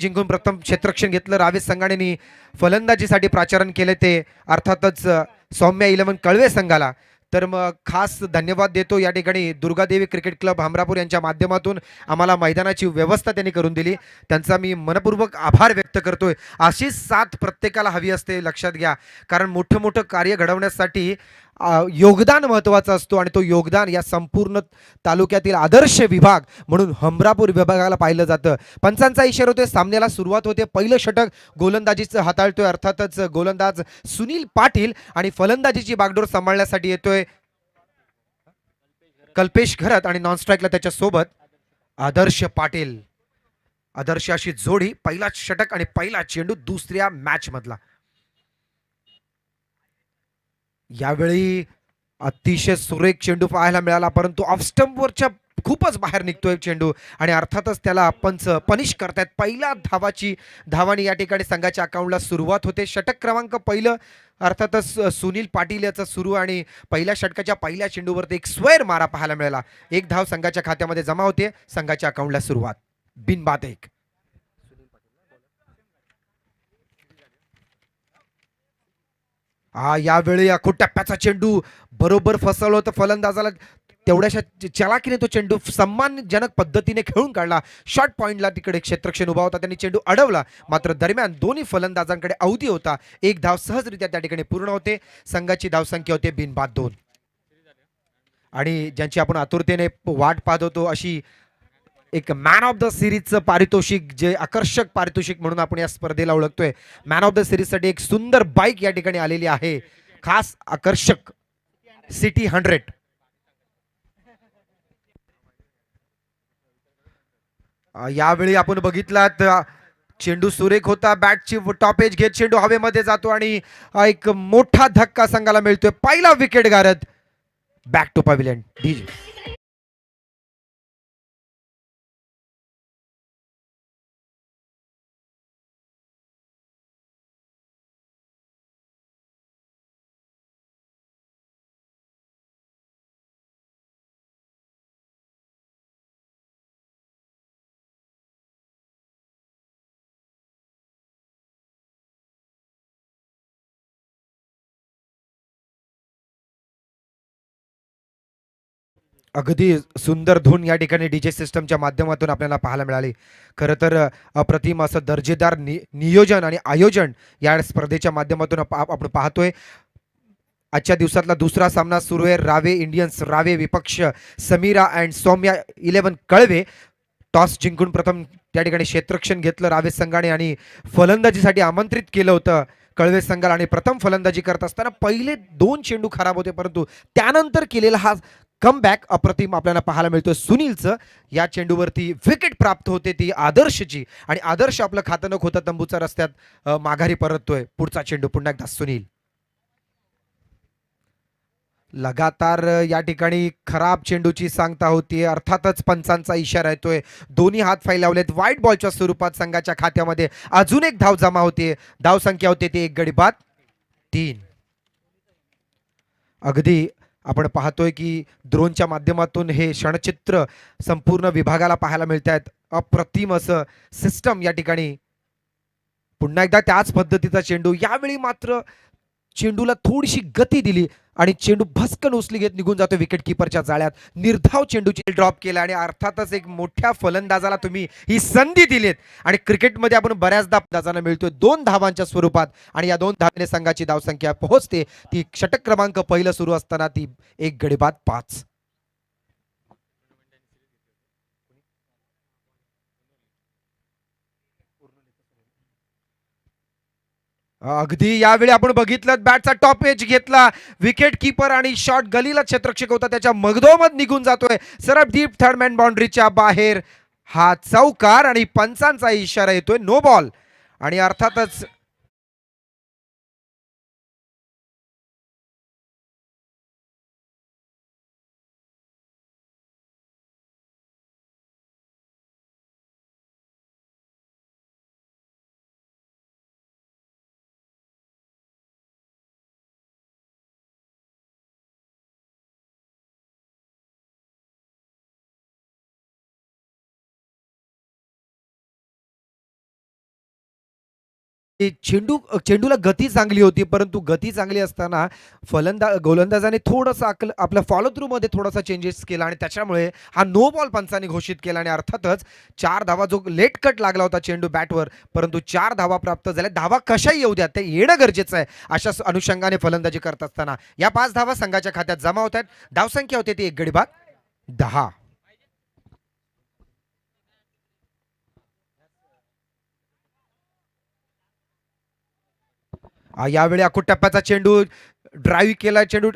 जिंकून प्रथम क्षेत्ररक्षण घेतलं रावेश संघाने फलंदाजीसाठी प्राचारण केले ते अर्थातच सौम्य 11 कळवे संघाला. तर मग खास धन्यवाद देतो या ठिकाणी दुर्गादेवी क्रिकेट क्लब हमरापूर यांच्या माध्यमातून आम्हाला मैदानाची व्यवस्था त्यांनी करून दिली, त्यांचा मी मनपूर्वक आभार व्यक्त करतोय. अशीच साथ प्रत्येकाला हवी असते, लक्षात घ्या. कारण मोठं मोठं कार्य घडवण्यासाठी योगदान महत्त्वाचं असतो आणि तो योगदान या संपूर्ण तालुक्यातील आदर्श विभाग म्हणून हमरापूर विभागाला पाहिलं जातं. पंचांचा इशारा होतोय, सामन्याला सुरुवात होते. पहिलं षटक गोलंदाजीचं हाताळतोय अर्थातच गोलंदाज सुनील पाटील आणि फलंदाजीची बागडोर सांभाळण्यासाठी येतोय कल्पेश घरत आणि नॉन स्ट्राईकला त्याच्या सोबत आदर्श पाटील. आदर्श अशी जोडी, पहिला षटक आणि पहिला चेंडू दुसऱ्या मॅच मधला. यावेळी अतिशय सुरेख चेंडू पाहायला मिळाला, परंतु ऑफ स्टंपवरच्या खूपच बाहेर निघतोय चेंडू आणि अर्थातच त्याला पंच पनिश करतायत. पहिल्या धावानी या ठिकाणी संघाच्या अकाउंटला सुरुवात होते. षटक क्रमांक पहिलं अर्थातच सुनील पाटील याचा सुरू आणि पहिल्या षटकाच्या पहिल्या चेंडूवरती एक स्क्वेअर मारा पाहायला मिळाला. एक धाव संघाच्या खात्यामध्ये जमा होते. संघाच्या अकाउंटला सुरुवात बिनबाद एक. यावेळी अखूट टप्प्याचा चेंडू बरोबर फसवलं होतं फलंदाजाला. तेवढ्याशा चलाकीने तो चेंडू सन्मानजनक पद्धतीने खेळून काढला. शॉर्ट पॉइंटला तिकडे क्षेत्रक्षण उभा होता, त्यांनी चेंडू अडवला. मात्र दरम्यान दोन्ही फलंदाजांकडे अवधी होता. एक धाव सहजरित्या त्या ठिकाणी पूर्ण होते. संघाची धावसंख्या होते बिनबाद 2. आणि ज्यांची आपण आतुरतेने वाट पाहत होतो अशी एक मॅन ऑफ द सिरीजचं पारितोषिक, जे आकर्षक पारितोषिक म्हणून आपण या स्पर्धेला ओळखतोय. मॅन ऑफ द सिरीजसाठी एक सुंदर बाईक या ठिकाणी आलेली आहे, खास आकर्षक सिटी 100. यावेळी आपण बघितलात चेंडू सुरेख होता, बॅटची टॉप एज घेत चेंडू हवेमध्ये जातो आणि एक मोठा धक्का संघाला मिळतोय. पहिला विकेट गारद. Back to pavilion DJ. अगदी सुंदर धून या ठिकाणी डीजे सिस्टमच्या माध्यमातून आपल्याला पाहायला मिळाली. खरं तर अप्रतिम असं दर्जेदार नियोजन आणि आयोजन या स्पर्धेच्या माध्यमातून आपण पाहतोय. आजच्या दिवसातला दुसरा सामना सुरू आहे. रावे इंडियन्स रावे विपक्ष समीरा अँड सौम्या 11 कळवे. टॉस जिंकून प्रथम त्या ठिकाणी क्षेत्ररक्षण घेतलं रावे संघाने आणि फलंदाजीसाठी आमंत्रित केलं होतं कळवे संघाला. आणि प्रथम फलंदाजी करत असताना पहिले 2 चेंडू खराब होते, परंतु त्यानंतर केलेला हा कमबॅक अप्रतिम आपल्याला पाहायला मिळतोय सुनीलचं. या चेंडूवरती विकेट प्राप्त होते ती आदर्शची आणि आदर्श आपलं खातं न खोता तंबूच्या रस्त्यात माघारी परततोय. पुढचा चेंडू पुन्हा एकदा सुनील. लगातार या ठिकाणी खराब चेंडूची सांगता होती. अर्थातच पंचांचा इशारा येतोय. दोन्ही हात फैलावलेत. व्हाईट बॉलच्या स्वरूपात संघाच्या खात्यामध्ये अजून एक धाव जमा होते. धाव संख्या होते ती 1 गडी बाद 3. अगदी आपण पाहतोय की ड्रोनच्या माध्यमातून हे क्षणचित्र संपूर्ण विभागाला पाहायला मिळत आहेत. अप्रतिम असं सिस्टम या ठिकाणी. पुन्हा एकदा त्याच पद्धतीचा चेंडू. यावेळी मात्र चेंडूला थोडीशी गती दिली आणि चेंडू भस्कन उचली घेत निघून जातो विकेट किपरच्या जाळ्यात. निर्धाव चेंडूची ड्रॉप केला आणि अर्थातच एक मोठ्या फलंदाजाला तुम्ही ही संधी दिलीत. आणि क्रिकेटमध्ये आपण बऱ्याचदा फलंदाजांना मिळतोय 2 धावांच्या स्वरूपात आणि या 2 धावाने संघाची धावसंख्या पोहोचते ती षटक क्रमांक पहिलं सुरू असताना ती 1 गडी बाद 5. अगदी यावेळी आपण बघितलं बॅटचा टॉप एज घेतला विकेट किपर आणि शॉट गलीला क्षेत्ररक्षक होता त्याच्या मगदोमध निघून जातोय सरळ डीप थर्ड मॅन बाउंड्रीच्या बाहेर. हा चौकार आणि पंचांचा इशारा येतोय नो बॉल. आणि अर्थातच ते चेंडूला गती चांगली होती, परंतु गती चांगली असताना गोलंदाजाने थोडंसं आपल्या फॉलो थ्रूमध्ये थोडासा चेंजेस केला आणि त्याच्यामुळे हा नो बॉल पंचांनी घोषित केला आणि अर्थातच 4 धावा जो लेट कट लागला होता चेंडू बॅटवर, परंतु 4 धावा प्राप्त झाल्या. धावा कशाही येऊ द्या, ते येणं गरजेचं आहे अशा अनुषंगाने फलंदाजी करत असताना या 5 धावा संघाच्या खात्यात जमा होत आहेत. धावसंख्या होते ती 1 गडी बाद 10. यावेळी अकुटप्प्याचा चेंडू ड्राईव्ह केला चेंडू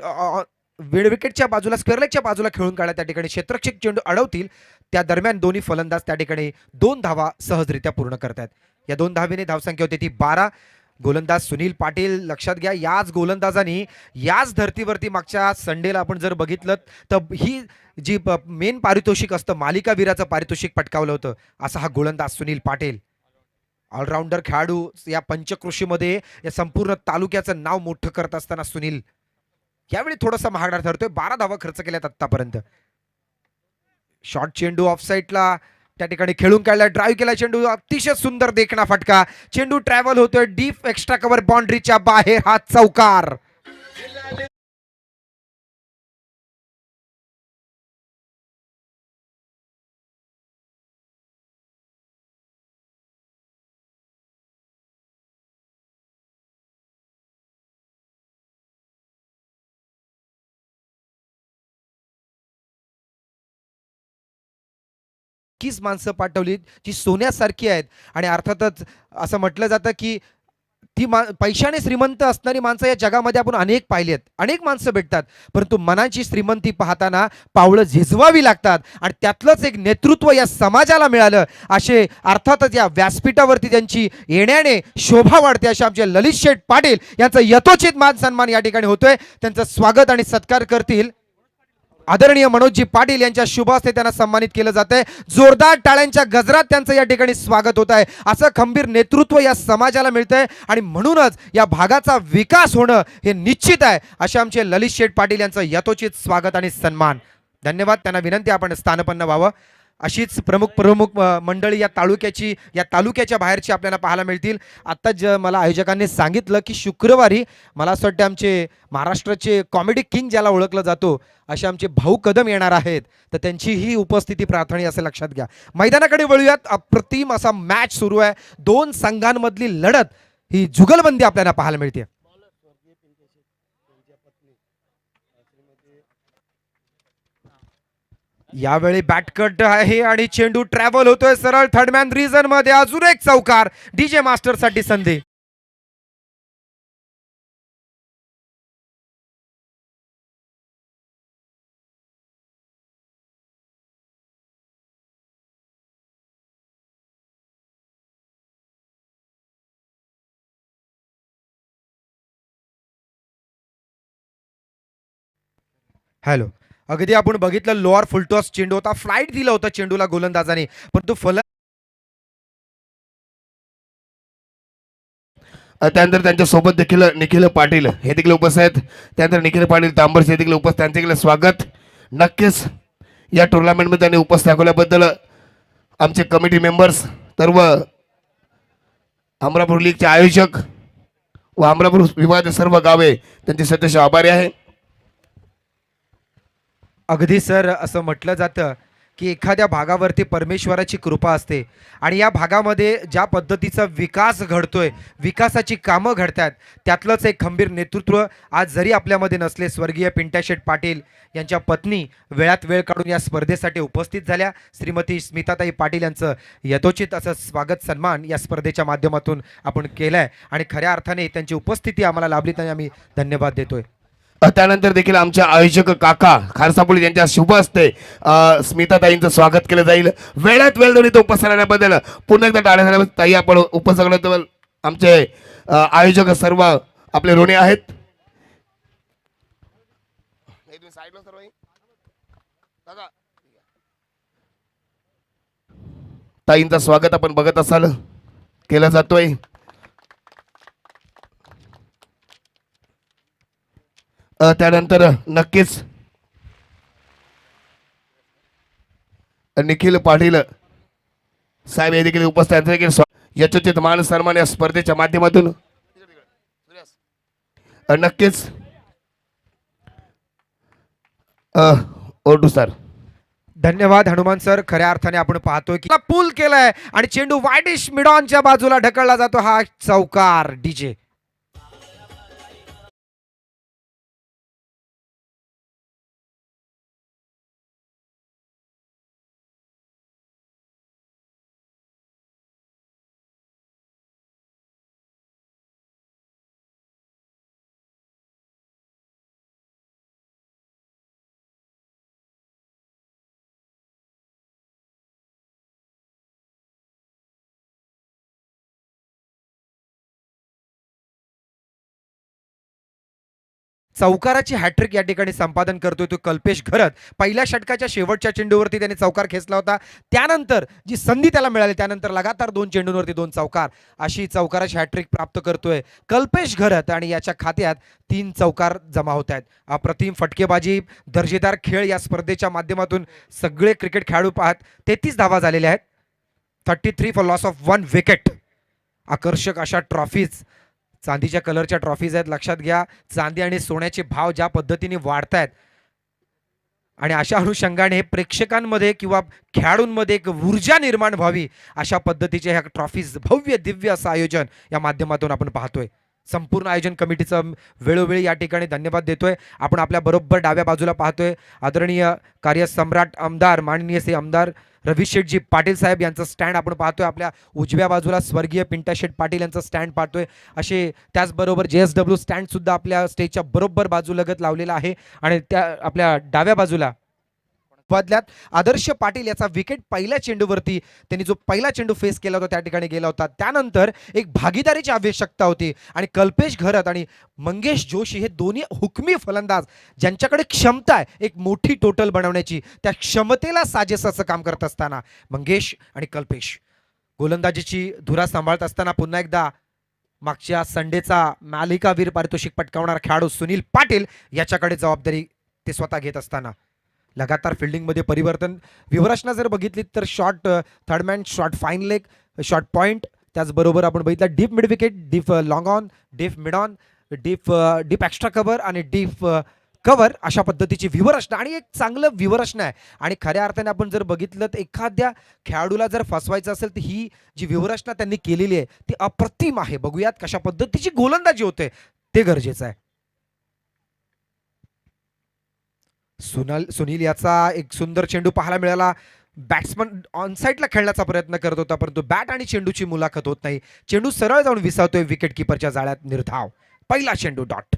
मिड विकेटच्या बाजूला स्क्वेअरलेगच्या बाजूला खेळून काढला. त्या ठिकाणी क्षेत्ररक्षक चेंडू अडवतील त्या दरम्यान दोन्ही फलंदाज त्या ठिकाणी 2 धावा सहजरित्या पूर्ण करतात. या 2 धावेने धावसंख्या होती ती 12. गोलंदाज सुनील पाटील लक्षात घ्या, याच गोलंदाजांनी याच धर्तीवरती मागच्या संडेला आपण जर बघितलं तर ही जी मेन पारितोषिक असतं मालिकावीराचं पारितोषिक पटकावलं होतं. असा हा गोलंदाज सुनील पाटील ऑलराऊंडर खेळाडू या पंचकृषीमध्ये या संपूर्ण तालुक्याचं नाव मोठं करत असताना सुनील यावेळी थोडासा महागडा ठरतोय. 12 धावा खर्च केल्यात आतापर्यंत. शॉर्ट चेंडू ऑफ साईडला त्या ठिकाणी खेळून काढला, ड्राईव्ह केला चेंडू, अतिशय सुंदर देखणा फटका. चेंडू ट्रॅव्हल होतोय डीप एक्स्ट्रा कव्हर बाउंड्रीच्या बाहेर, हा चौकार. नक्कीच माणसं पाठवली जी सोन्यासारखी आहेत आणि अर्थातच असं म्हटलं जातं की पैशाने श्रीमंत असणारी माणसं या जगामध्ये आपण अनेक पाहिली आहेत, अनेक माणसं भेटतात, परंतु मनाची श्रीमंती पाहताना पावलं झिजवावी लागतात आणि त्यातलंच एक नेतृत्व या समाजाला मिळालं. असे अर्थातच या व्यासपीठावरती त्यांची येण्याने शोभा वाढते. असे आमचे ललित शेठ पाटील यांचा यथोचित मान सन्मान या ठिकाणी होतोय. त्यांचं स्वागत आणि सत्कार करतील आदरणीय मनोजजी पाटील यांच्या शुभ हस्ते त्यांना सन्मानित केलं जातंय. जोरदार टाळ्यांच्या गजरात त्यांचं या ठिकाणी स्वागत होत आहे. असं खंबीर नेतृत्व या समाजाला मिळतंय आणि म्हणूनच या भागाचा विकास होणं हे निश्चित आहे. असे आमचे ललित शेठ पाटील यांचं यथोचित स्वागत आणि सन्मान. धन्यवाद. त्यांना विनंती आपण स्थानपन्न व्हावं. अशीच प्रमुख प्रमुख मंडळी या तालुक्याच्या बाहेरची आपल्याला पाहायला मिळतील. आता मला आयोजकांनी सांगितलं की शुक्रवारी मला असं वाटतं आमचे महाराष्ट्राचे कॉमेडी किंग ज्याला ओळखलं जातो असे आमचे भाऊ कदम येणार आहेत, तर त्यांची ही उपस्थिती प्रार्थनीय असं लक्षात घ्या. मैदानाकडे वळूयात. अप्रतिम असा मॅच सुरू आहे. 2 संघांमधली लढत ही जुगलबंदी आपल्याला पाहायला मिळते. यावेळी बॅटकट आहे आणि चेंडू ट्रॅव्हल होतोय सरळ थर्डमॅन रिजन मध्ये. अजून एक चौकार डीजे मास्टर साठी संधी. हॅलो, अगदी आपण बघितलं लोअर फुलटॉस चेंडू होता, फ्लाईट दिला होता चेंडूला गोलंदाजाने, परंतु त्यानंतर त्यांच्या सोबत देखील निखिल पाटील हे देखील उपस्थित आहेत. त्यानंतर निखिल पाटील तांबर्स हे देखील उपस्थित, त्यांचे देखील स्वागत. नक्कीच या टुर्नामेंटमध्ये त्यांनी उपस्थित दाखवल्याबद्दल आमचे कमिटी मेंबर्स, सर्व अमरापूर लीगचे आयोजक व अमरापूर विभागातील सर्व गावे त्यांचे सदस्य आभारी आहे. अगदी सर, असं म्हटलं जातं की एखाद्या भागावरती परमेश्वराची कृपा असते आणि या भागामध्ये ज्या पद्धतीचा विकास घडतोय, विकासाची कामं घडतात, त्यातलंच एक खंबीर नेतृत्व आज जरी आपल्यामध्ये नसले, स्वर्गीय पिंट्याशेठ पाटील यांच्या पत्नी वेळात वेळ काढून या स्पर्धेसाठी उपस्थित झाल्या. श्रीमती स्मिताताई पाटील यांचं यथोचित असं स्वागत सन्मान या स्पर्धेच्या माध्यमातून आपण केलाय आणि खऱ्या अर्थाने त्यांची उपस्थिती आम्हाला लाभली, त्यांनी आम्ही धन्यवाद देतोय. त्यानंतर देखील आमच्या आयोजक काका खारसापुळे यांच्या शुभ हस्ते स्मिताताईंचं स्वागत केलं जाईल. वेळात वेळ दोन्ही उपस्थित राहण्याबद्दल पुन्हा एकदा टाळ्या झाल्याबद्दल ताई आपण उपस्थित आमचे आयोजक सर्व आपले ऋणी आहेत. ताईंचं स्वागत आपण बघत असाल केलं जातोय. त्यानंतर नक्कीच निखिल पाटील साहेब हे देखील उपस्थित यथोचित मान सन्मान या स्पर्धेच्या माध्यमातून नक्कीच ओरडू सर. धन्यवाद हनुमान सर. खऱ्या अर्थाने आपण पाहतोय की पूल केलाय आणि चेंडू वायडिश मिडॉनच्या बाजूला ढकलला जातो. हा चौकार डीजे. चौकाराची हॅट्रिक या ठिकाणी संपादन करतोय तो कल्पेश घरत. पहिल्या षटकाच्या शेवटच्या चेंडूवरती त्याने चौकार खेचला होता. त्यानंतर जी संधी त्याला मिळाली त्यानंतर लगातार 2 चेंडूंवरती 2 चौकार अशी चौकाराची हॅट्रिक प्राप्त करतोय कल्पेश घरत आणि याच्या खात्यात 3 चौकार जमा होत आहेत. अप्रतिम फटकेबाजी, दर्जेदार खेळ या स्पर्धेच्या माध्यमातून सगळे क्रिकेट खेळाडू पाहत 33 धावा झालेल्या आहेत. 33 फॉर लॉस ऑफ 1 विकेट. आकर्षक अशा ट्रॉफीज, चांदीच्या कलरच्या ट्रॉफीज आहेत. लक्षात घ्या चांदी आणि सोन्याचे भाव ज्या पद्धतीने वाढत आहेत आणि अशा अनुषंगाने प्रेक्षकांमध्ये किंवा खेळाडूंमध्ये एक ऊर्जा निर्माण व्हावी अशा पद्धतीचे ह्या ट्रॉफीज भव्य दिव्य असं आयोजन या माध्यमातून आपण पाहतोय. संपूर्ण आयोजन कमिटीचं वेळोवेळी या ठिकाणी धन्यवाद देतोय. आपण आपल्या बरोबर डाव्या बाजूला पाहतोय आदरणीय कार्यसम्राट आमदार माननीय श्री आमदार रवी शेठजी पाटील साहेब यांचं स्टँड आपण पाहतोय. आपल्या उजव्या बाजूला स्वर्गीय पिंटा शेठ पाटील यांचं स्टँड पाहतोय. असे त्याचबरोबर JSW स्टँड सुद्धा आपल्या स्टेजच्या बरोबर बाजूलगत लावलेला आहे आणि त्या आपल्या डाव्या बाजूला बदल्यात आदर्श पाटील याचा विकेट पहिल्या चेंडूवरती त्यांनी जो पहिला चेंडू फेस केला होता त्या ठिकाणी गेला होता. त्यानंतर एक भागीदारीची आवश्यकता होती आणि कल्पेश घरत आणि मंगेश जोशी हे दोन्ही हुकमी फलंदाज ज्यांच्याकडे क्षमता आहे एक मोठी टोटल बनवण्याची, त्या क्षमतेला साजेस असं काम करत असताना मंगेश आणि कल्पेश गोलंदाजीची धुरा सांभाळत असताना पुन्हा एकदा मागच्या संडेचा मालिकावीर पारितोषिक पटकावणारा खेळाडू सुनील पाटील याच्याकडे जबाबदारी ते स्वतः घेत असताना लगातार फिल्डिंगमध्ये परिवर्तन. व्यूहरचना जर बघितली तर short third man, short fine leg, short point, त्याचबरोबर आपण बघितलं deep mid wicket, deep long on, deep mid on, deep extra cover आणि डीप कव्हर अशा पद्धतीची व्यूहरचना आणि एक चांगलं व्यूहरचना आहे. आणि खऱ्या अर्थाने आपण जर बघितलं तर एखाद्या खेळाडूला जर फसवायचं असेल तर ही जी व्यूहरचना त्यांनी केलेली आहे ती अप्रतिम आहे. बघूयात कशा पद्धतीची गोलंदाजी होते ते गरजेचं आहे. सुनील याचा एक सुंदर चेंडू पाहायला मिळाला. बॅट्समन ऑन साईडला खेळण्याचा प्रयत्न करत होता परंतु बॅट आणि चेंडूची मुलाखत होत नाही. चेंडू सरळ जाऊन विसावतोय विकेट किपरच्या जाळ्यात. निर्धाव पहिला चेंडू डॉट.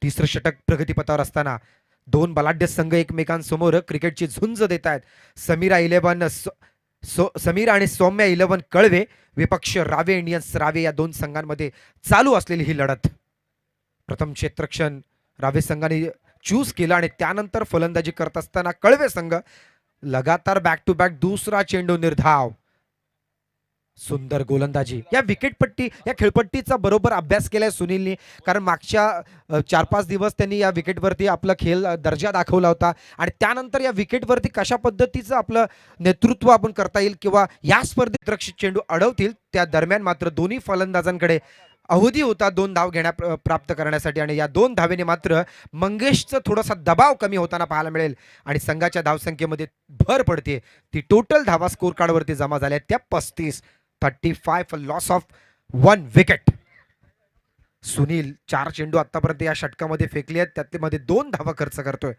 तिसरं षटक प्रगतीपथावर असताना 2 बलाढ्य संघ एकमेकांसमोर क्रिकेटची झुंज देत आहेत. समीर आणि सौम्या 11 कळवे विपक्ष रावे इंडियन्स रावे या 2 संघांमध्ये चालू असलेली ही लढत. प्रथम क्षेत्ररक्षण रावे संघाने चूज केला आणि त्यानंतर फलंदाजी करत असताना कळवे संघ लगातार बॅक टू बॅक दुसरा चेंडू निर्धाव. सुंदर गोलंदाजी. या विकेटपट्टी या खेळपट्टीचा बरोबर अभ्यास केलाय सुनीलनी, कारण मागच्या 4-5 दिवस त्यांनी या विकेटवरती आपला खेळ दर्जा दाखवला होता आणि त्यानंतर या विकेटवरती कशा पद्धतीचं आपलं नेतृत्व आपण करता येईल किंवा या स्पर्धेत रक्षित चेंडू अडवतील त्या दरम्यान मात्र दोन्ही फलंदाजांकडे अवधी होता 2 धाव प्राप्त करण्यासाठी आणि या 2 धावेने मात्र मंगेशचं थोडासा दबाव कमी होताना पाहायला मिळेल आणि संघाच्या धावसंख्येमध्ये भर पडते. ती टोटल धावा स्कोर कार्डवरती जमा झाल्या त्या 35 लॉस ऑफ 1 विकेट. सुनील 4 चेंडू आतापर्यंत या षटकामध्ये फेकले आहेत, त्यामध्ये 2 धावा खर्च करतोय.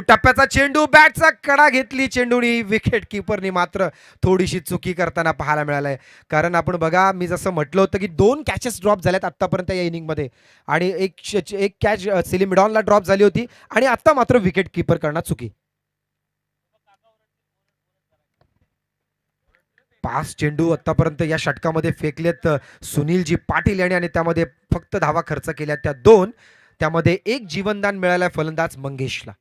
टप्प्याचा चेंडू, बॅटचा कडा घेतली चेंडूनी. विकेट किपरनी मात्र थोडीशी चुकी करताना पाहायला मिळालंय. कारण आपण बघा मी जसं म्हटलं होतं की 2 कॅचेस ड्रॉप झाल्यात आतापर्यंत या इनिंगमध्ये आणि एक कॅच सिली मिडॉनला ड्रॉप झाली होती आणि आता मात्र विकेट किपर करणार चुकी. 5 चेंडू आतापर्यंत या षटकामध्ये फेकलेत सुनीलजी पाटील यांनी आणि त्यामध्ये फक्त धावा खर्च केल्या त्या 2. त्यामध्ये 1 जीवनदान मिळालंय फलंदाज मंगेशला.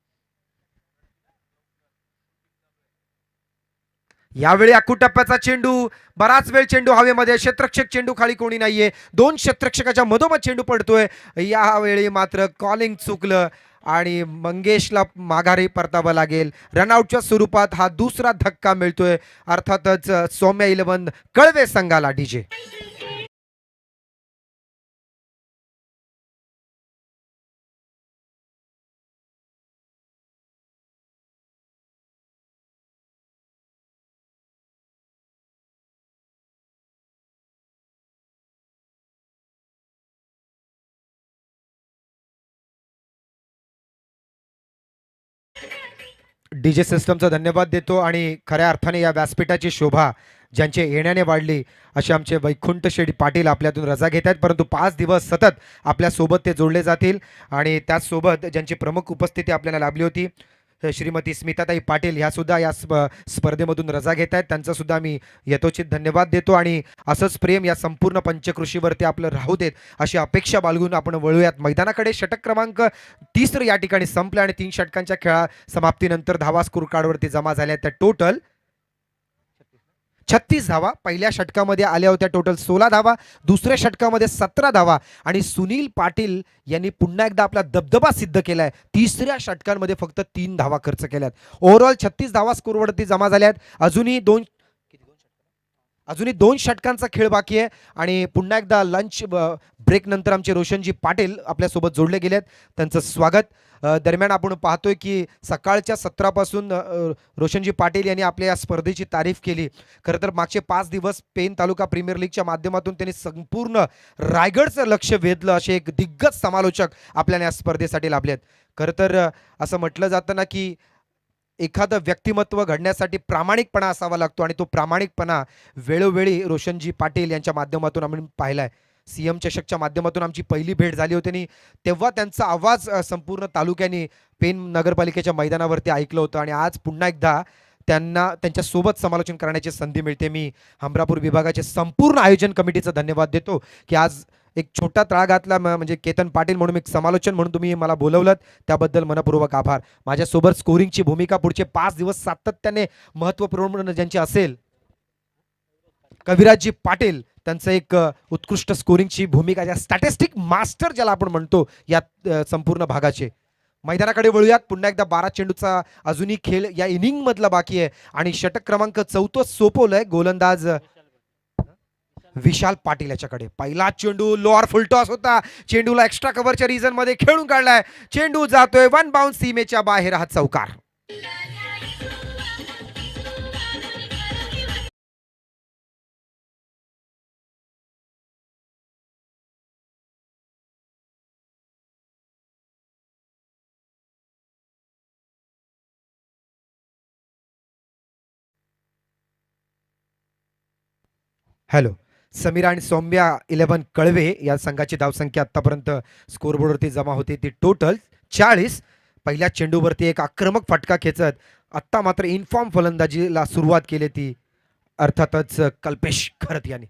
यावेळी टप्प्याचा चेंडू, बराच वेळ चेंडू हवेमध्ये, क्षेत्ररक्षक चेंडू खाली कोणी नाहीये, 2 क्षेत्ररक्षकाच्या मधोमध चेंडू पडतोय. यावेळी मात्र कॉलिंग चुकलं आणि मंगेशला माघारी परतावं लागेल. रनआउटच्या स्वरूपात हा दुसरा धक्का मिळतोय अर्थातच सौम्या इलेव्हन कळवे संघाला डीजे. डीजे सिस्टमचा धन्यवाद देतो आणि खऱ्या अर्थाने या व्यासपीठाची शोभा ज्यांच्या येण्याने वाढली असे आमचे वैकुंठ शेडी पाटील आपल्यातून रजा घेत आहेत, परंतु 5 दिवस सतत आपल्यासोबत ते जोडले जातील. आणि त्याचसोबत ज्यांची प्रमुख उपस्थिती आपल्याला लाभली होती श्रीमती स्मिताताई पाटील ह्या सुद्धा या स्पर्धेमधून रजा घेत आहेत, त्यांचा सुद्धा मी यथोचित धन्यवाद देतो. आणि असंच प्रेम या संपूर्ण पंचकृषीवरती आपलं राहू देत अशी अपेक्षा बाळगून आपण वळूयात मैदानाकडे. षटक क्रमांक 30 या ठिकाणी संपले आणि 3 षटकांच्या खेळा समाप्तीनंतर धावा स्कोर कार्डवरती जमा झाल्या त्या टोटल 36 धावा. पहिल्या षटकामध्ये आल्या होत्या टोटल 16 धावा, दुसऱ्या षटकामध्ये 17 धावा आणि सुनील पाटील यांनी पुन्हा एकदा आपला दबदबा सिद्ध केलाय. तिसऱ्या षटकांमध्ये फक्त 3 धावा खर्च केल्यात. ओव्हरऑल 36 धावा स्कोरवरती जमा झाल्यात. अजूनही दोन षटकांचा खेळ बाकी आहे आणि पुन्हा एकदा लंच ब्रेक नंतर आमचे रोशनजी पाटील आपल्यासोबत जोडले गेलेत, त्यांचं स्वागत. दरम्यान आपण पाहतोय की सकाळच्या सत्रापासून रोशनजी पाटील यांनी आपल्या या स्पर्धेची तारीफ केली. खरं तर मागचे 5 दिवस पेन तालुका प्रीमियर लीगच्या माध्यमातून त्यांनी संपूर्ण रायगडचं लक्ष वेधलं असे एक दिग्गज समालोचक आपल्याला या स्पर्धेसाठी लाभलेत. खरं तर असं म्हटलं जातं ना की एखादं व्यक्तिमत्व घडण्यासाठी प्रामाणिकपणा असावा लागतो आणि तो प्रामाणिकपणा वेळोवेळी रोशनजी पाटील यांच्या माध्यमातून आम्ही पाहिलाय. सीएम चषकच्या माध्यमातून आमची पहिली भेट झाली होती आणि तेव्हा त्यांचा आवाज संपूर्ण तालुक्याने पेन नगरपालिकेच्या मैदानावरती ऐकलं होतं आणि आज पुन्हा एकदा त्यांना त्यांच्यासोबत समालोचन करण्याची संधी मिळते. मी हमरापूर विभागाचे संपूर्ण आयोजन कमिटीचा धन्यवाद देतो की आज एक छोटा तळागातला म्हणजे केतन पाटील म्हणून एक समालोचन म्हणून तुम्ही मला बोलवलं, त्याबद्दल मनपूर्वक आभार. माझ्यासोबत स्कोरिंगची भूमिका पुढचे 5 दिवस सातत्याने महत्त्वपूर्ण ज्यांची असेल कविराजजी पाटील, त्यांचं एक उत्कृष्ट स्कोरिंगची भूमिका, ज्या स्टॅटिस्टिक मास्टर ज्याला आपण म्हणतो या संपूर्ण भागाचे. मैदानाकडे वळूयात. पुन्हा एकदा 12 चेंडूचा अजूनही खेळ या इनिंग मधला बाकी आहे आणि षटक क्रमांक 14 सोपवलंय गोलंदाज विशाल पाटील याच्याकडे. पहिला चेंडू लोअर फुलटॉस होता, चेंडूला एक्स्ट्रा कव्हरच्या रिजन मध्ये खेळून काढलाय, चेंडू जातोय वन बाउंस सीमेच्या बाहेर, हा चौकार. हॅलो. समीरा आणि सौम्या इलेव्हन कळवे या संघाची धावसंख्या आतापर्यंत स्कोरबोर्डवरती जमा होती ती टोटल 40. पहिल्या चेंडूवरती एक आक्रमक फटका खेचत आत्ता मात्र इनफॉर्म फलंदाजीला सुरुवात केली ती अर्थातच कल्पेश खरत यांनी.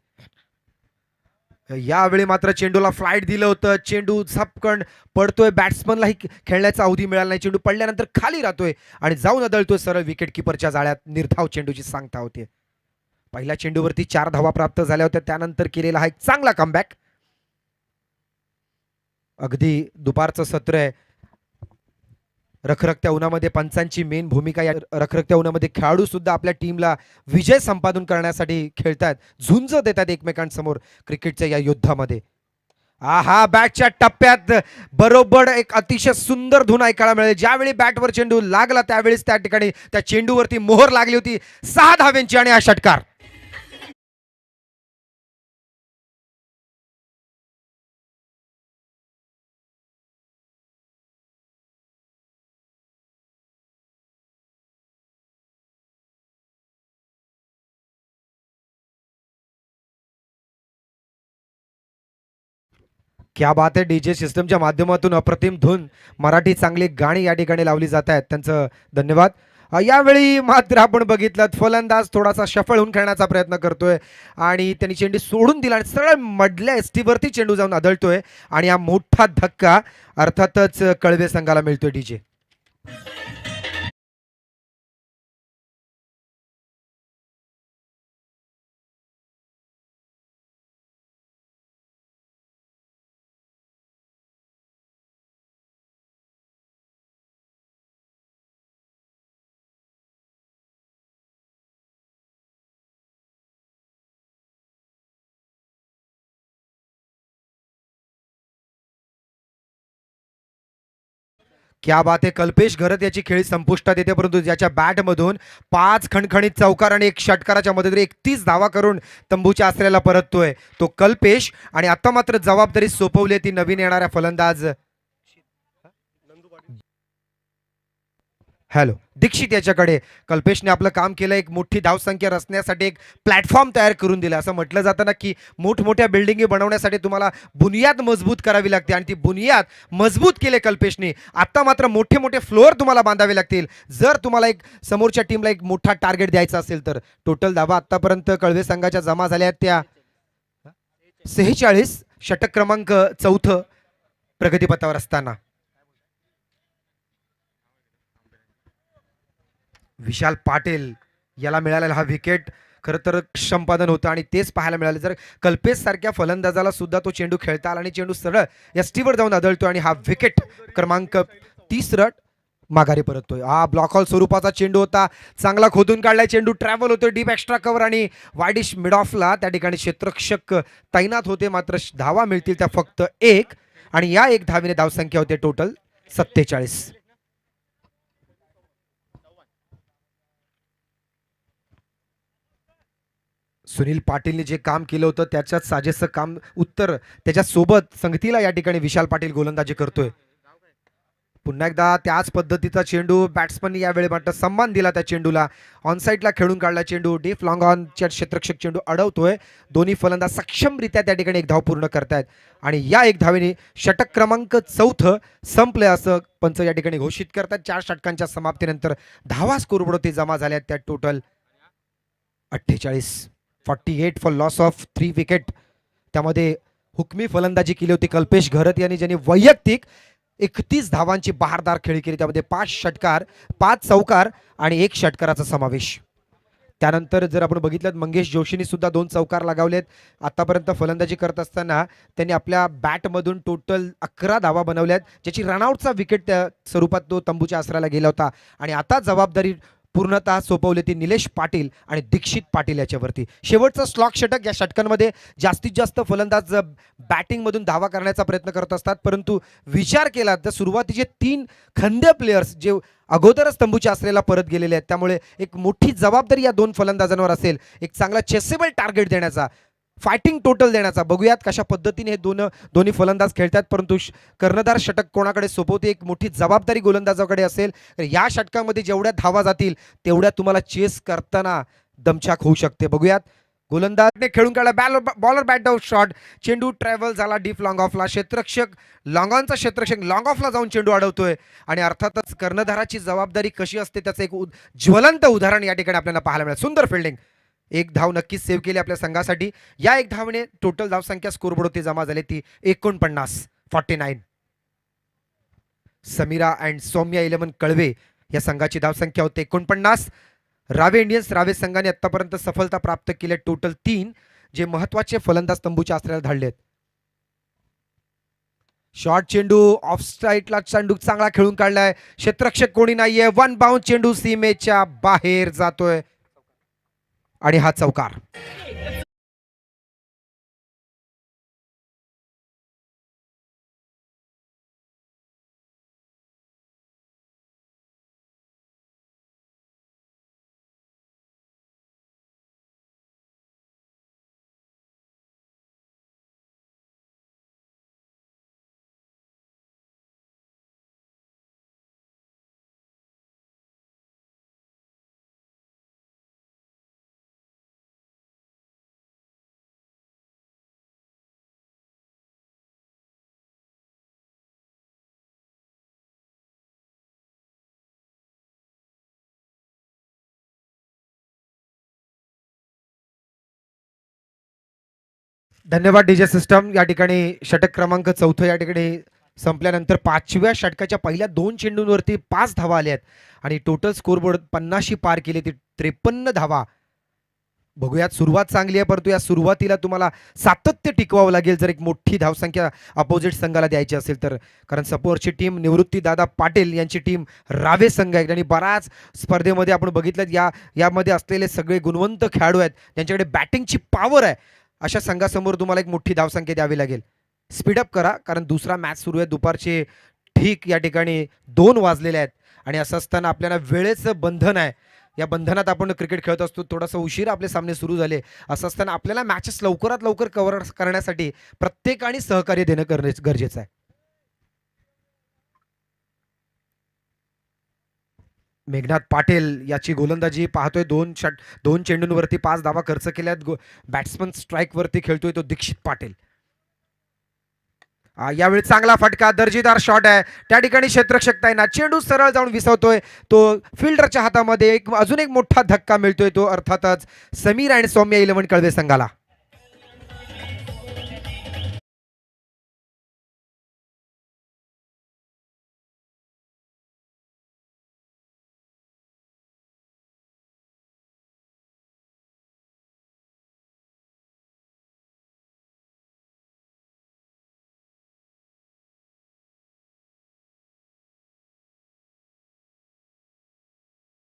यावेळी मात्र चेंडूला फ्लाईट दिलं होतं, चेंडू झपकन पडतोय, बॅट्समनलाही खेळण्याचा अवधी मिळाला नाही, चेंडू पडल्यानंतर खाली राहतोय आणि जाऊन अदळतोय सरळ विकेट किपरच्या जाळ्यात. निर्धाव चेंडूची सांगता होते. पहिल्या चेंडूवरती 4 धावा प्राप्त झाल्या होत्या, त्यानंतर केलेला हा एक चांगला कमबॅक. अगदी दुपारचं सत्र आहे, रखरखत्या उन्हामध्ये पंचांची मेन भूमिका. या रखरखत्या उन्हामध्ये खेळाडू सुद्धा आपल्या टीमला विजय संपादन करण्यासाठी खेळतात, झुंज देतात एकमेकांसमोर क्रिकेटच्या या युद्धामध्ये. हा बॅटच्या टप्प्यात बरोबर एक अतिशय सुंदर धून ऐकायला मिळेल. ज्यावेळी बॅटवर चेंडू लागला त्यावेळेस त्या ठिकाणी त्या चेंडूवरती मोहर लागली होती 6 धाव्यांची आणि हा षटकार. क्या बात आहे. डीजे सिस्टमच्या माध्यमातून अप्रतिम धून, मराठी चांगली गाणी या ठिकाणी लावली जात आहेत, त्यांचं धन्यवाद. यावेळी मात्र आपण बघितलं फलंदाज थोडासा शफळ होऊन खेळण्याचा प्रयत्न करतोय आणि त्यांनी चेंडू सोडून दिला आणि सरळ मधल्या एसटीवरती चेंडू जाऊन आदळतोय आणि हा मोठा धक्का अर्थातच कळवे संघाला मिळतोय. डीजे क्या बात आहे. कल्पेश घरत याची खेळी संपुष्टात येते, परंतु ज्याच्या बॅटमधून 5 खणखणीत चौकार आणि 1 षटकाराच्या मदतीने 31 धावा करून तंबूच्या आश्रयाला परततोय तो कल्पेश. आणि आता मात्र जबाबदारी सोपवली ती नवीन येणाऱ्या फलंदाज दीक्षित याच्याकडे. कल्पेशने आपलं काम केलं, एक मोठी धावसंख्या रचण्यासाठी एक प्लॅटफॉर्म तयार करून दिला. असं म्हटलं जातं ना की मोठमोठ्या बिल्डिंगी बनवण्यासाठी तुम्हाला बुनियाद मजबूत करावी लागते आणि ती बुनियाद मजबूत केले कल्पेशने. आता मात्र मोठे मोठे फ्लोअर तुम्हाला बांधावे लागतील जर तुम्हाला एक समोरच्या टीमला एक मोठा टार्गेट द्यायचा असेल तर. टोटल धावा आतापर्यंत कळवे संघाच्या जमा झाल्या आहेत त्या 46. षटक क्रमांक 4 प्रगतीपथावर असताना विशाल पाटील याला मिळालेला हा विकेट खरं तर संपादन होतं आणि तेच पाहायला मिळाले. जर कल्पेश सारख्या फलंदाजाला सुद्धा तो चेंडू खेळता आला आणि चेंडू सरळ एसटीवर जाऊन आदळतो आणि हा विकेट क्रमांक 30 माघारी परततोय. हा ब्लॉक हॉल स्वरूपाचा चेंडू होता, चांगला खोदून काढलाय चेंडू, ट्रॅव्हल होतोय डीप एक्स्ट्रा कव्हर आणि वाईडिश मिड ऑफला त्या ठिकाणी क्षेत्ररक्षक तैनात होते. मात्र धावा मिळतील त्या फक्त 1 आणि या 1 धावेने धावसंख्या होते टोटल 47. सुनील पाटीलने जे काम केलं होतं त्याच्यात साजेसं काम उत्तर त्याच्यासोबत संगतीला या ठिकाणी विशाल पाटील गोलंदाजी करतोय. पुन्हा एकदा त्याच पद्धतीचा चेंडू बॅट्समनने यावेळी मात्र सन्मान दिला त्या चेंडूला. ऑनसाईडला खेळून काढला चेंडू, डीप लॉंग ऑनच्या क्षेत्ररक्षक चेंडू अडवतोय. दोन्ही फलंदाज सक्षमरित्या त्या ठिकाणी एक धाव पूर्ण करतायत आणि या 1 धावेने षटक क्रमांक 4 संपले असं पंच या ठिकाणी घोषित करतात. 4 षटकांच्या समाप्तीनंतर धावा स्कोरबोर्डवरती जमा झाल्या त्या total 48. 48 for loss of 3 wicket. त्यामध्ये हुकमी फलंदाजी केली होती कल्पेश घरत यांनी, ज्यांनी वैयक्तिक 31 धावांची बहारदार खेळी केली. त्यामध्ये 5 षटकार, 5 चौकार आणि 1 षटकाराचा समावेश. त्यानंतर जर आपण बघितलं मंगेश जोशींनी सुद्धा 2 चौकार लगावलेत. आतापर्यंत फलंदाजी करत असताना त्यांनी आपल्या बॅटमधून टोटल 11 धावा बनवल्यात, ज्याची रनआउटचा विकेट त्या स्वरूपात तो तंबूच्या आसराला गेला होता. आणि आता जबाबदारी पूर्णतः सोपवली ती निलेश पाटील आणि दीक्षित पाटील याच्यावरती. शेवटचं स्लॉक षटक. या षटकांमध्ये जास्तीत जास्त फलंदाज बॅटिंगमधून धावा करण्याचा प्रयत्न करत असतात, परंतु विचार केला तर सुरुवातीचे 3 खंदे प्लेयर्स जे अगोदरच तंबूच्या आसरेला परत गेलेले आहेत, त्यामुळे एक मोठी जबाबदारी या 2 फलंदाजांवर असेल एक चांगला चेसेबल टार्गेट देण्याचा, फायटिंग टोटल देण्याचा. बघूयात कशा पद्धतीने हे दोन्ही फलंदाज खेळतात, परंतु कर्णधार षटक कोणाकडे सोपवते एक मोठी जबाबदारी गोलंदाजाकडे असेल. या षटकामध्ये जेवढ्या धावा जातील तेवढ्या तुम्हाला चेस करताना दमछाक होऊ शकते. बघूयात गोलंदाजने खेळून काढला, बॉलर बॅट डाऊन शॉट, चेंडू ट्रॅव्हल झाला डीप लॉंग ऑफला. क्षेत्ररक्षक लॉंगॉनचा क्षेत्ररक्षक लॉंग ऑफला जाऊन चेंडू अडवतोय आणि अर्थातच कर्णधाराची जबाबदारी कशी असते त्याचं एक ज्वलंत उदाहरण या ठिकाणी आपल्याला पाहायला मिळेल. सुंदर फिल्डिंग, 1 धाव नक्कीच सेव्ह केली आपल्या संघासाठी. या 1 धावने टोटल धावसंख्या स्कोरबोर्डवरती जमा झाली ती 49. समीरा अँड सौम्या 11 कळवे या संघाची धावसंख्या होते 49. रावे इंडियन्स रावे संघाने आतापर्यंत सफलता प्राप्त केली टोटल 3, जे महत्वाचे फलंदाज तंबूच्या आसऱ्याला धाडलेत. शॉर्ट चेंडू ऑफ साईडला चेंडू चांगला खेळून काढलाय, क्षेत्ररक्षक कोणी नाहीये, 1 बाउंड चेंडू सीमेच्या बाहेर जातोय आणि हा चौकार. धन्यवाद डीजे सिस्टम. या ठिकाणी षटक क्रमांक 4 या ठिकाणी संपल्यानंतर 5व्या षटकाच्या पहिल्या 2 चेंडूंवरती 5 धावा आल्या आहेत आणि टोटल स्कोरबोर्ड 50 पार केली ती 53 धावा. बघूयात, सुरुवात चांगली आहे, परंतु या सुरुवातीला तुम्हाला सातत्य टिकवावं लागेल जर एक मोठी धावसंख्या अपोजिट संघाला द्यायची असेल तर. कारण समोरची टीम निवृत्ती दादा पाटील यांची टीम रावे संघ आहे आणि बराच स्पर्धेमध्ये आपण बघितलं यामध्ये असलेले सगळे गुणवंत खेळाडू आहेत, त्यांच्याकडे बॅटिंगची पॉवर आहे. अशा संघासमोर तुम्हाला एक मोठी धावसंख्या द्यावी लागेल. स्पीडअप करा कारण दुसरा मॅच सुरू आहे. दुपारचे ठीक या ठिकाणी 2 वाजलेले आहेत आणि असं असताना आपल्याला वेळेचं बंधन आहे. या बंधनात आपण क्रिकेट खेळत असतो. थोडासा उशीर आपले सामने सुरू झाले. असं असताना आपल्याला मॅचेस लवकरात लवकर कव्हर करण्यासाठी प्रत्येकाने सहकार्य देणं गरजेचं आहे. मेघनाथ पाटील याची गोलंदाजी पाहतोय. 2 चेंडूंवरती 5 धावा खर्च केल्यात. बॅट्समन स्ट्राईकवरती खेळतोय तो दीक्षित पाटील. यावेळी चांगला फटका, दर्जेदार शॉट आहे. त्या ठिकाणी क्षेत्ररक्षक ना चेंडू सरळ जाऊन विसवतोय तो फिल्डरच्या हातामध्ये. अजून एक मोठा धक्का मिळतोय तो अर्थातच समीर आणि सौम्य 11 कळवे संघाला.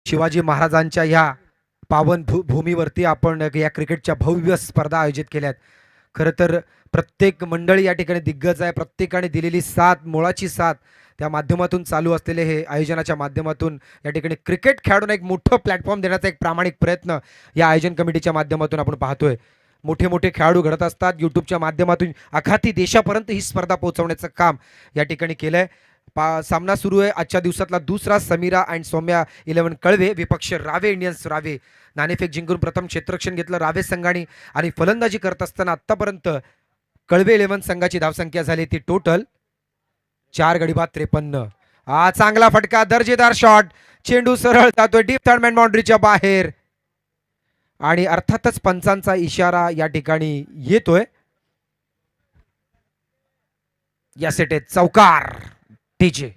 शिवाजी महाराजांच्या ह्या पावन भूमीवरती आपण या क्रिकेटच्या भव्य स्पर्धा आयोजित केल्यात. खरं तर प्रत्येक मंडळी या ठिकाणी दिग्गज आहे. प्रत्येकाने दिलेली साथ, मोळाची साथ त्या माध्यमातून चालू असलेले हे आयोजनाच्या माध्यमातून या ठिकाणी क्रिकेट खेळाडूंना एक मोठं प्लॅटफॉर्म देण्याचा एक प्रामाणिक प्रयत्न या आयोजन कमिटीच्या माध्यमातून आपण पाहतोय. मोठे मोठे खेळाडू घडत असतात. यूट्यूबच्या माध्यमातून अखाती देशापर्यंत ही स्पर्धा पोहोचवण्याचं काम या ठिकाणी केलंय. सामना सुरू आहे आजच्या दिवसातला दुसरा. समीरा अँड सौम्या 11 कळवे विपक्ष रावे इंडियन्स रावे. नाणेफेक जिंकून प्रथम क्षेत्ररक्षण घेतलं रावे संघाने आणि फलंदाजी करत असताना आतापर्यंत कळवे 11 संघाची धावसंख्या झाली ती टोटल 4 गडी बाद 53. चांगला फटका, दर्जेदार शॉट, चेंडू सरळ जातोय डीप थर्ड मॅन बाउंड्रीच्या बाहेर आणि अर्थातच पंचांचा इशारा या ठिकाणी येतोय. या सेटेत चौकार डीजे.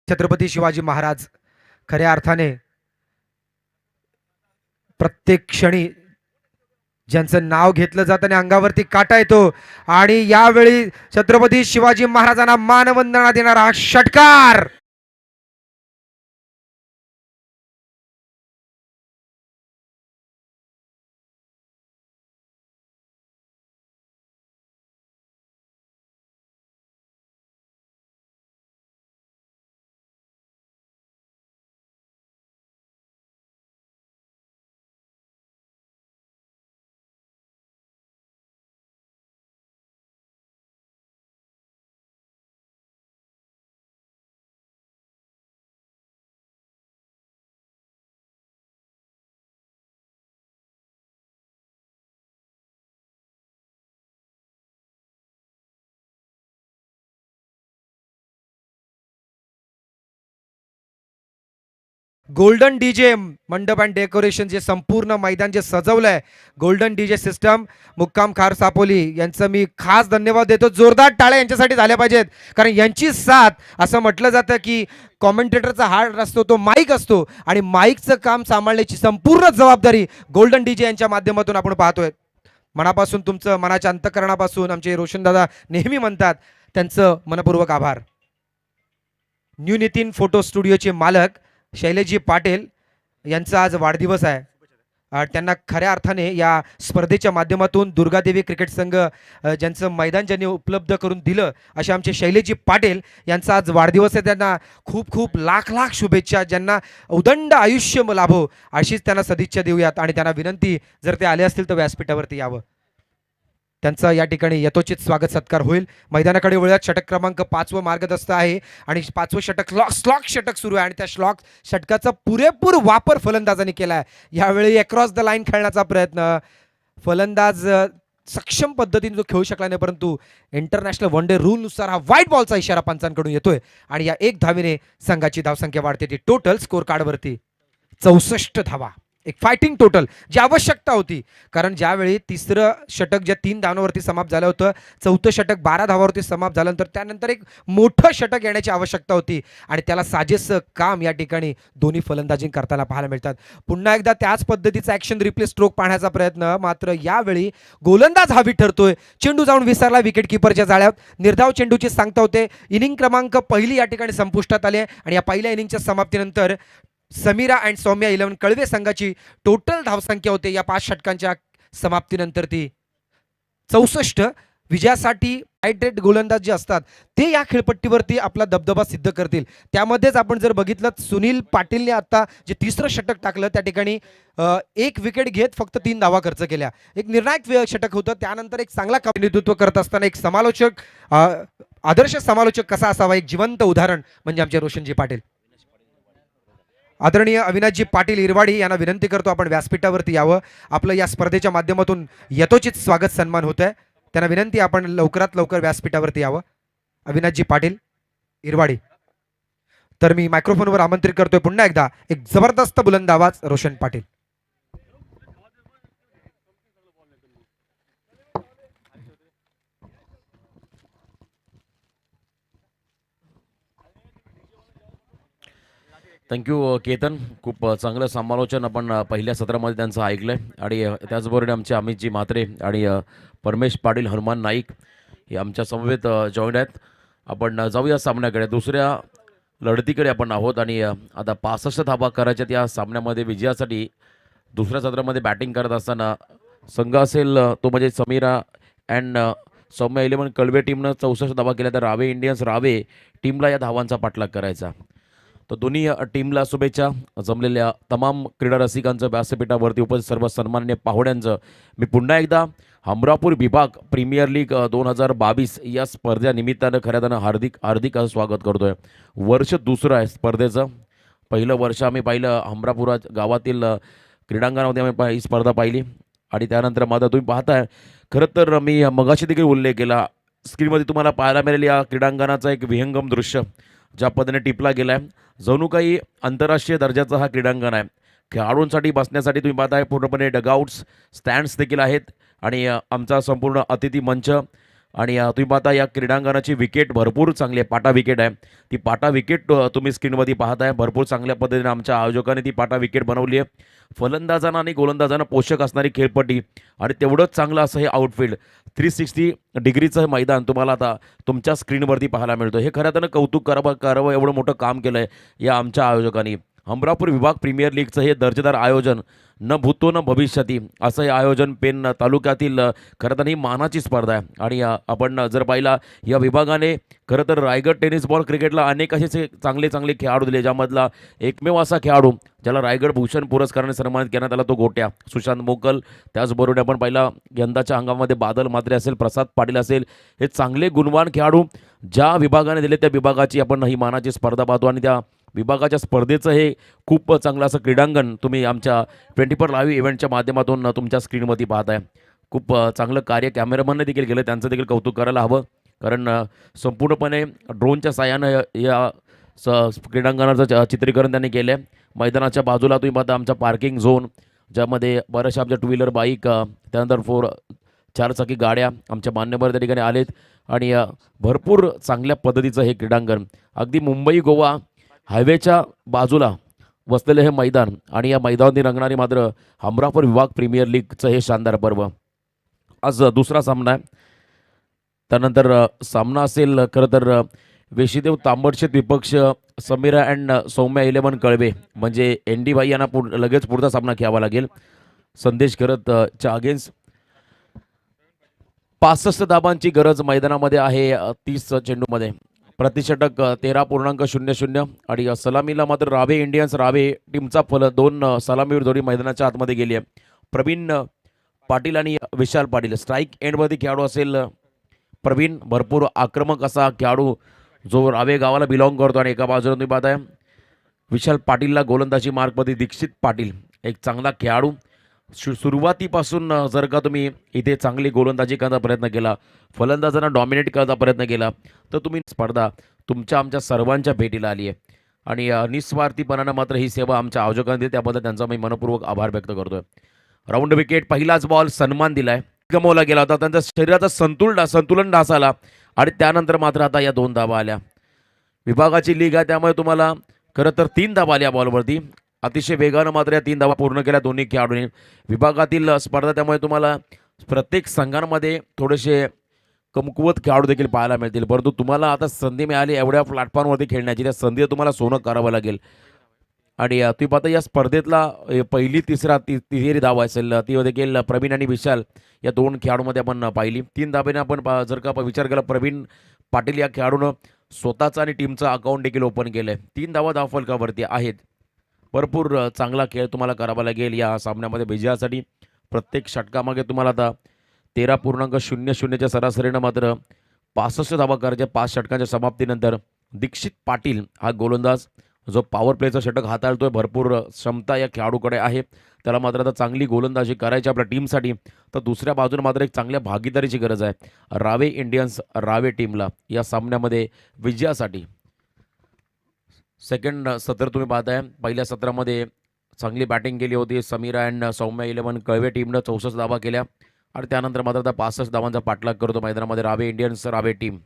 छत्रपती शिवाजी महाराज खऱ्या अर्थाने प्रत्येक क्षणी ज्यांचं नाव घेतलं जातं आणि अंगावरती काटा येतो आणि यावेळी छत्रपती शिवाजी महाराजांना मानवंदना देणारा षटकार. गोल्डन डीजे मंडप अँड डेकोरेशन जे संपूर्ण मैदान जे सजवलंय गोल्डन डीजे सिस्टम मुक्काम खार सापोली यांचं मी खास धन्यवाद देतो. जोरदार टाळ्या यांच्यासाठी झाल्या पाहिजेत कारण यांची साथ असं म्हटलं जातं की कॉमेंटेटरचा हार्ट असतो तो माईक असतो आणि माईकचं काम सांभाळण्याची संपूर्ण जबाबदारी गोल्डन डीजे यांच्या माध्यमातून आपण पाहतोय. मनापासून तुमचं मनाच्या अंतकरणापासून आमचे रोशनदादा नेहमी म्हणतात त्यांचं मनपूर्वक आभार. न्यू नितीन फोटो स्टुडिओचे मालक शैलेशजी पाटील यांचा आज वाढदिवस आहे. त्यांना खऱ्या अर्थाने या स्पर्धेच्या माध्यमातून दुर्गादेवी क्रिकेट संघ ज्यांचं मैदान ज्यांनी उपलब्ध करून दिलं असे आमचे शैलेशजी पाटील यांचा आज वाढदिवस आहे. त्यांना खूप खूप लाख लाख शुभेच्छा. ज्यांना उदंड आयुष्य लाभो अशीच त्यांना सदिच्छा देऊयात आणि त्यांना विनंती जर ते आले असतील तर व्यासपीठावरती यावं. त्यांचा या ठिकाणी यथोचित स्वागत सत्कार होईल. मैदानाकडे वळूयात. षटक क्रमांक 5 मार्गदर्शक आहे आणि 5वं षटक स्लॉक षटक सुरू आहे आणि त्या स्लॉक षटकाचा पुरेपूर वापर फलंदाजांनी केला आहे. यावेळी अक्रॉस द लाईन खेळण्याचा प्रयत्न फलंदाज सक्षम पद्धतीने तो खेळू शकला नाही परंतु इंटरनॅशनल वन डे रूलनुसार हा व्हाईट बॉलचा इशारा पंचांकडून येतोय आणि या 1 धावेने संघाची धावसंख्या वाढते ती टोटल स्कोर कार्डवरती 64 धावा. एक फायटिंग टोटल जी आवश्यकता होती. कारण ज्यावेळी तिसरं षटक ज्या 3 धावांवरती समाप्त झालं होतं, चौथं षटक 12 धावांवरती समाप्त झाल्यानंतर त्यानंतर एक मोठं षटक येण्याची आवश्यकता होती आणि त्याला साजेसं काम या ठिकाणी दोन्ही फलंदाजी करताना पाहायला मिळतात. पुन्हा एकदा त्याच पद्धतीचा ॲक्शन रिप्ले स्ट्रोक पाहण्याचा प्रयत्न, मात्र यावेळी गोलंदाज हवी ठरतोय. चेंडू जाऊन विसरला विकेट किपरच्या जाळ्यात. निर्धाव चेंडूची सांगता होते. इनिंग क्रमांक पहिली या ठिकाणी संपुष्टात आली आहे आणि या पहिल्या इनिंगच्या समाप्तीनंतर समीरा अँड सौम्या 11 कळवे संघाची टोटल धावसंख्या होते या 5 षटकांच्या समाप्तीनंतर ती 64. विजयासाठी हायड्रेट गोलंदाज जे असतात ते या खेळपट्टीवरती आपला दबदबा सिद्ध करतील. त्यामध्येच आपण जर बघितलं सुनील पाटीलने आता जे तिसरं षटक टाकलं त्या ठिकाणी एक विकेट घेत फक्त 3 धावा खर्च केल्या. एक निर्णायक षटक होतं. त्यानंतर एक चांगला प्रतिनिधित्व करत असताना एक समालोचक आदर्श समालोचक कसा असावा एक जिवंत उदाहरण म्हणजे आमचे रोशनजी पाटील. आदरणीय अविनाशजी पाटील इरवाडी यांना विनंती करतो आपण व्यासपीठावरती यावं. आपलं या स्पर्धेच्या माध्यमातून यथोचित स्वागत सन्मान होत आहे. त्यांना विनंती आपण लवकरात लवकर व्यासपीठावरती यावं. अविनाशजी पाटील इरवाडी. तर मी मायक्रोफोनवर आमंत्रित करतोय पुन्हा एकदा एक जबरदस्त बुलंद आवाज रोशन पाटील. थँक्यू केतन. खूप चांगलं समालोचन आपण पहिल्या सत्रामध्ये त्यांचं ऐकलं आहे आणि त्याचबरोबर आमचे अमितजी म्हात्रे आणि परमेश पाटील हनुमान नाईक हे आमच्या समवेत जॉईंट आहेत. आपण जाऊया सामन्याकडे. दुसऱ्या लढतीकडे आपण आहोत आणि आता 65 धावा करायच्यात या सामन्यामध्ये विजयासाठी. दुसऱ्या सत्रामध्ये बॅटिंग करत असताना संघ असेल तो म्हणजे समीरा अँड सौम्या 11 कळवे टीमनं 64 धावा केल्या, तर रावे इंडियन्स रावे टीमला या धावांचा पाठलाग करायचा. तर दोन्ही टीमला शुभेच्छा. जमलेल्या तमाम क्रीडा रसिकांचं, व्यासपीठावरती उपस्थित सर्व सन्माननीय पाहुण्यांचं मी पुन्हा एकदा हमरापूर विभाग प्रीमियर लीग 2022 या स्पर्धेनिमित्तानं खऱ्या अर्थानं हार्दिक असं स्वागत करतोय. वर्ष दुसरं आहे स्पर्धेचं. पहिलं वर्ष आम्ही पाहिलं हमरापुरा गावातील क्रीडांगणामध्ये आम्ही ही स्पर्धा पाहिली आणि त्यानंतर माझा तुम्ही पाहताय खरं तर मी मगाशी देखील उल्लेख केला. स्क्रीनमध्ये तुम्हाला पाहायला मिळेल या क्रीडांगणाचा एक विहंगम दृश्य ज्या पद्धतीने टिपला गेला आहे. जणू काही आंतरराष्ट्रीय दर्जाचा हा क्रीडांगण आहे. खेळाडूंसाठी बसण्यासाठी तुम्ही पाहताय पूर्णपणे डगआउट्स स्टँड्स देखील आहेत आणि आमचा संपूर्ण अतिथी मंच आणि तुम्ही पाहता या क्रीडांगणाची विकेट भरपूर चांगली आहे. पाटा विकेट आहे. ती पाटा विकेट तुम्ही स्क्रीनमध्ये पाहताय. भरपूर चांगल्या पद्धतीने आमच्या आयोजकांनी ती पाटा विकेट बनवली आहे. फलंदाजांना आणि गोलंदाजांना पोषक असणारी खेळपट्टी आणि तेवढंच चांगलं असं हे आउटफील्ड 360 डिग्रीचं हे मैदान तुम्हाला आता तुमच्या स्क्रीनवरती पाहायला मिळतं. हे खरं त्यानं कौतुक करावं एवढं मोठं काम केलं आहे या आमच्या आयोजकांनी. हमरापूर विभाग प्रीमियर लीगचं हे दर्जेदार आयोजन न भूतो न भविष्यती असं हे आयोजन पेन तालुक्यातील खरं तर ही मानाची स्पर्धा आहे. आणि आपण जर पाहिला या विभागाने खरं तर रायगड टेनिस बॉल क्रिकेटला अनेक असे चांगले खेळाडू दिले, ज्यामधला एकमेव असा खेळाडू ज्याला रायगड भूषण पुरस्काराने सन्मानित करण्यात आला तो गोट्या सुशांत मोकल. त्याचबरोबर आपण पाहिला यंदाच्या हंगामामध्ये बादल म्हात्रे असेल, प्रसाद पाटील असेल, हे चांगले गुणवान खेळाडू ज्या विभागाने दिले त्या विभागाची आपण ही मानाची स्पर्धा पाहतो. आणि त्या विभागाच्या स्पर्धेचं हे खूप चांगलं असं क्रीडांगण तुम्ही आमच्या 24 लाईव्ह इव्हेंटच्या माध्यमातून तुमच्या स्क्रीनवरती पाहताय. खूप चांगलं कार्य कॅमेरामॅनने देखील केलं, त्यांचं देखील कौतुक करायला हवं. कारण संपूर्णपणे ड्रोनच्या साहाय्यानं या क्रीडांगणाचं चित्रीकरण त्यांनी केलं आहे. मैदानाच्या बाजूला तुम्ही पाहता आमचा पार्किंग झोन, ज्यामध्ये बऱ्याचशा आमच्या 2 व्हीलर बाईक, त्यानंतर 4 चाकी गाड्या आमच्या मान्यवर त्या ठिकाणी आलेत. आणि भरपूर चांगल्या पद्धतीचं हे क्रीडांगण अगदी मुंबई गोवा हायवेच्या बाजूला वसलेलं हे मैदान आणि या मैदानावरती रंगणारी मात्र हमरापूर विभाग प्रीमियर लीगचं हे शानदार पर्व. आज दुसरा सामना आहे. त्यानंतर सामना असेल खरं तर वेशीदेव तांबडशेत विपक्ष समीरा अँड सौम्या 11 कळवे, म्हणजे ND भाई यांना लगेच पुढचा सामना खेळावा लागेल. संदेश करतच्या अगेन्स्ट 65 धाबांची गरज मैदानामध्ये आहे. 30 चेंडूमध्ये प्रतिषटक 13.00 आणि सलामीला मात्र रावे इंडियन्स रावे टीमचा फल 2 सलामीवर जोडी मैदानाच्या आतमध्ये गेली आहे. प्रवीण पाटील आणि विशाल पाटील स्ट्राईक एंडमध्ये खेळाडू असेल. प्रवीण भरपूर आक्रमक असा खेळाडू जो रावे गावाला बिलॉंग करतो आणि एका बाजूला तुम्ही पाहताय विशाल पाटीलला गोलंदाजी मार्कमध्ये दीक्षित पाटील एक चांगला खेळाडू. सुरुवातीपासून जर का तुम्ही इथे चांगली गोलंदाजी करण्याचा प्रयत्न केला, फलंदाजांना डॉमिनेट करण्याचा प्रयत्न केला, तर तुम्ही स्पर्धा तुमच्या आमच्या सर्वांच्या भेटीला आली आहे. आणि निस्वार्थीपणानं मात्र ही सेवा आमच्या आयोजकांनी दिली, त्याबद्दल त्यांचा मी मनपूर्वक आभार व्यक्त करतोय. राऊंड विकेट, पहिलाच बॉल सन्मान दिलाय, गमावला गेला होता. त्यांच्या शरीराचं संतुलन ढासळला आणि त्यानंतर मात्र आता या 2 धावा आल्या. विभागाची लीग आहे त्यामुळे तुम्हाला खरं तर 3 धावा आल्या बॉलवरती. अतिशय वेगानं मात्र या 3 धावा पूर्ण केल्या दोन्ही खेळाडूंनी. विभागातील स्पर्धा त्यामुळे तुम्हाला प्रत्येक संघांमध्ये थोडेसे कमकुवत खेळाडू देखील पाहायला मिळतील, परंतु तुम्हाला आता संधी मिळाली एवढ्या प्लॅटफॉर्मवरती खेळण्याची, त्या संधी तुम्हाला सोनं करावं लागेल. आणि तुम्ही पाहता या स्पर्धेतला पहिली तिहेरी धाव असेल ती देखील प्रवीण आणि विशाल या 2 खेळाडूंमध्ये आपण पाहिली. 3 धाब्याने आपण जर का विचार केला, प्रवीण पाटील या खेळाडूनं स्वतःचं आणि टीमचं अकाउंट देखील ओपन केलं आहे. 3 धावा धावफलकावरती आहेत. भरपूर चांगला खेळ तुम्हाला करावा लागेल या सामन्यामध्ये विजयासाठी. प्रत्येक षटकामागे तुम्हाला आता 13.00च्या सरासरीनं मात्र 65 धावा करायच्या 5 षटकांच्या समाप्तीनंतर. दीक्षित पाटील हा गोलंदाज जो पॉवर प्लेचं षटक हाताळतोय, भरपूर क्षमता या खेळाडूकडे आहे. त्याला मात्र आता चांगली गोलंदाजी करायची आपल्या टीमसाठी. तर दुसऱ्या बाजूने मात्र एक चांगल्या भागीदारीची गरज आहे रावे इंडियन्स रावे टीमला या सामन्यामध्ये विजयासाठी. सेकंड सत्र तुम्ही पाहताय, पहिल्या सत्रामध्ये चांगली बॅटिंग केली होती समीरा अँड सौम्या 11 कळवे टीमनं 64 धावा केल्या आणि त्यानंतर मात्र आता 65 धावांचा पाठलाग करतो मैदानामध्ये रावे इंडियन्स रावे टीम.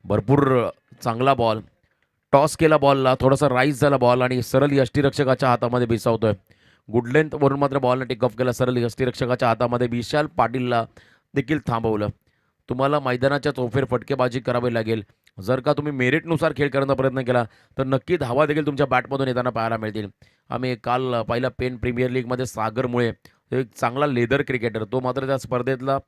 भरपूर चांगला बॉल, टॉस केला बॉलला, थोडासा राईज झाला बॉल आणि सरळ यष्टीरक्षकाच्या हातामध्ये बिसावतोय. गुड लेंथवरून मात्र बॉलने टेक ऑफ केला सरळ यष्टीरक्षकाच्या हातामध्ये. विशाल पाटीलला देखील थांबवलं. तुम्हाला मैदानाच्या चौफेर फटकेबाजी करावी लागेल. जर का तुम्ही मेरिटनुसार खेळ करण्याचा प्रयत्न केला तर नक्की धावा देखील तुमच्या बॅटमधून येताना पाहायला मिळतील. आम्ही काल पाहिला पेन प्रीमियर लीगमध्ये सागरमुळे एक चांगला लेदर क्रिकेटर, तो मात्र त्या स्पर्धेतला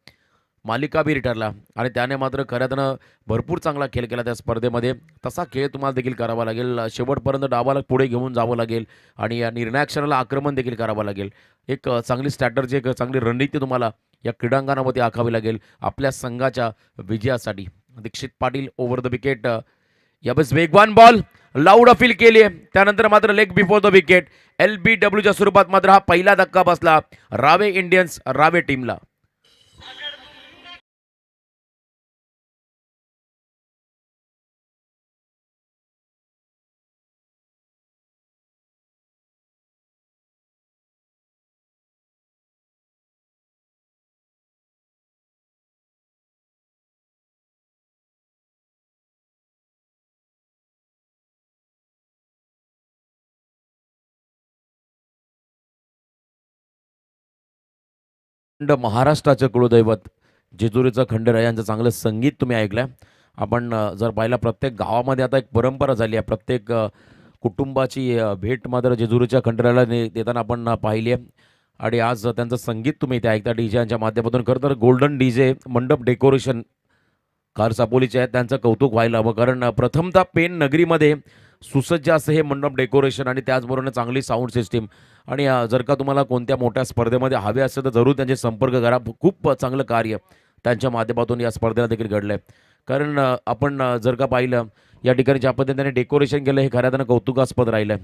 मालिकावीर ठरला आणि त्याने मात्र खऱ्यानं भरपूर चांगला खेळ केला त्या स्पर्धेमध्ये. तसा खेळ तुम्हाला देखील करावा लागेल. शेवटपर्यंत डावाला पुढे घेऊन जावं लागेल आणि या निर्णायक क्षणाला आक्रमण देखील करावं लागेल. एक चांगली स्ट्रॅटर्जी, एक चांगली रणनीती तुम्हाला या क्रीडांगणामध्ये आखावी लागेल आपल्या संघाच्या विजयासाठी. Dixit Patil over the wicket, यावेळेस वेगवान बॉल लाऊड अपील केली आहे, त्यानंतर मात्र लेग बिफोर द विकेट. LBWच्या स्वरूपात मात्र हा पहिला धक्का बसला रावे इंडियन्स रावे टीमला. महाराष्ट्राचं कुलदैवत जेजुरीचं खंडेराय यांचं चांगलं संगीत तुम्ही ऐकलंय. आपण जर पाहिलं प्रत्येक गावामध्ये आता एक परंपरा झाली आहे, प्रत्येक कुटुंबाची भेट मात्र जेजुरीच्या खंडेरायाला देताना आपण पाहिली आहे. आणि आज त्यांचं संगीत तुम्ही इथे ऐकता DJ यांच्या माध्यमातून. खरं तर गोल्डन DJ मंडप डेकोरेशन खारसापोलीचे आहेत, त्यांचं कौतुक व्हायला हवं. कारण प्रथमतः पेन नगरीमध्ये सुसज्ज असं हे मंडप डेकोरेशन आणि त्याचबरोबर चांगली साऊंड सिस्टीम. आणि जर का तुम्हाला कोणत्या मोठ्या स्पर्धेमध्ये हवे असेल तर जरूर त्यांचे संपर्क करा. खूप चांगलं कार्य त्यांच्या माध्यमातून या स्पर्धेला देखील घडलं आहे. कारण आपण जर का पाहिलं या ठिकाणी ज्या पद्धतीने त्यांनी डेकोरेशन केलं हे खऱ्या कौतुकास्पद राहिलं आहे.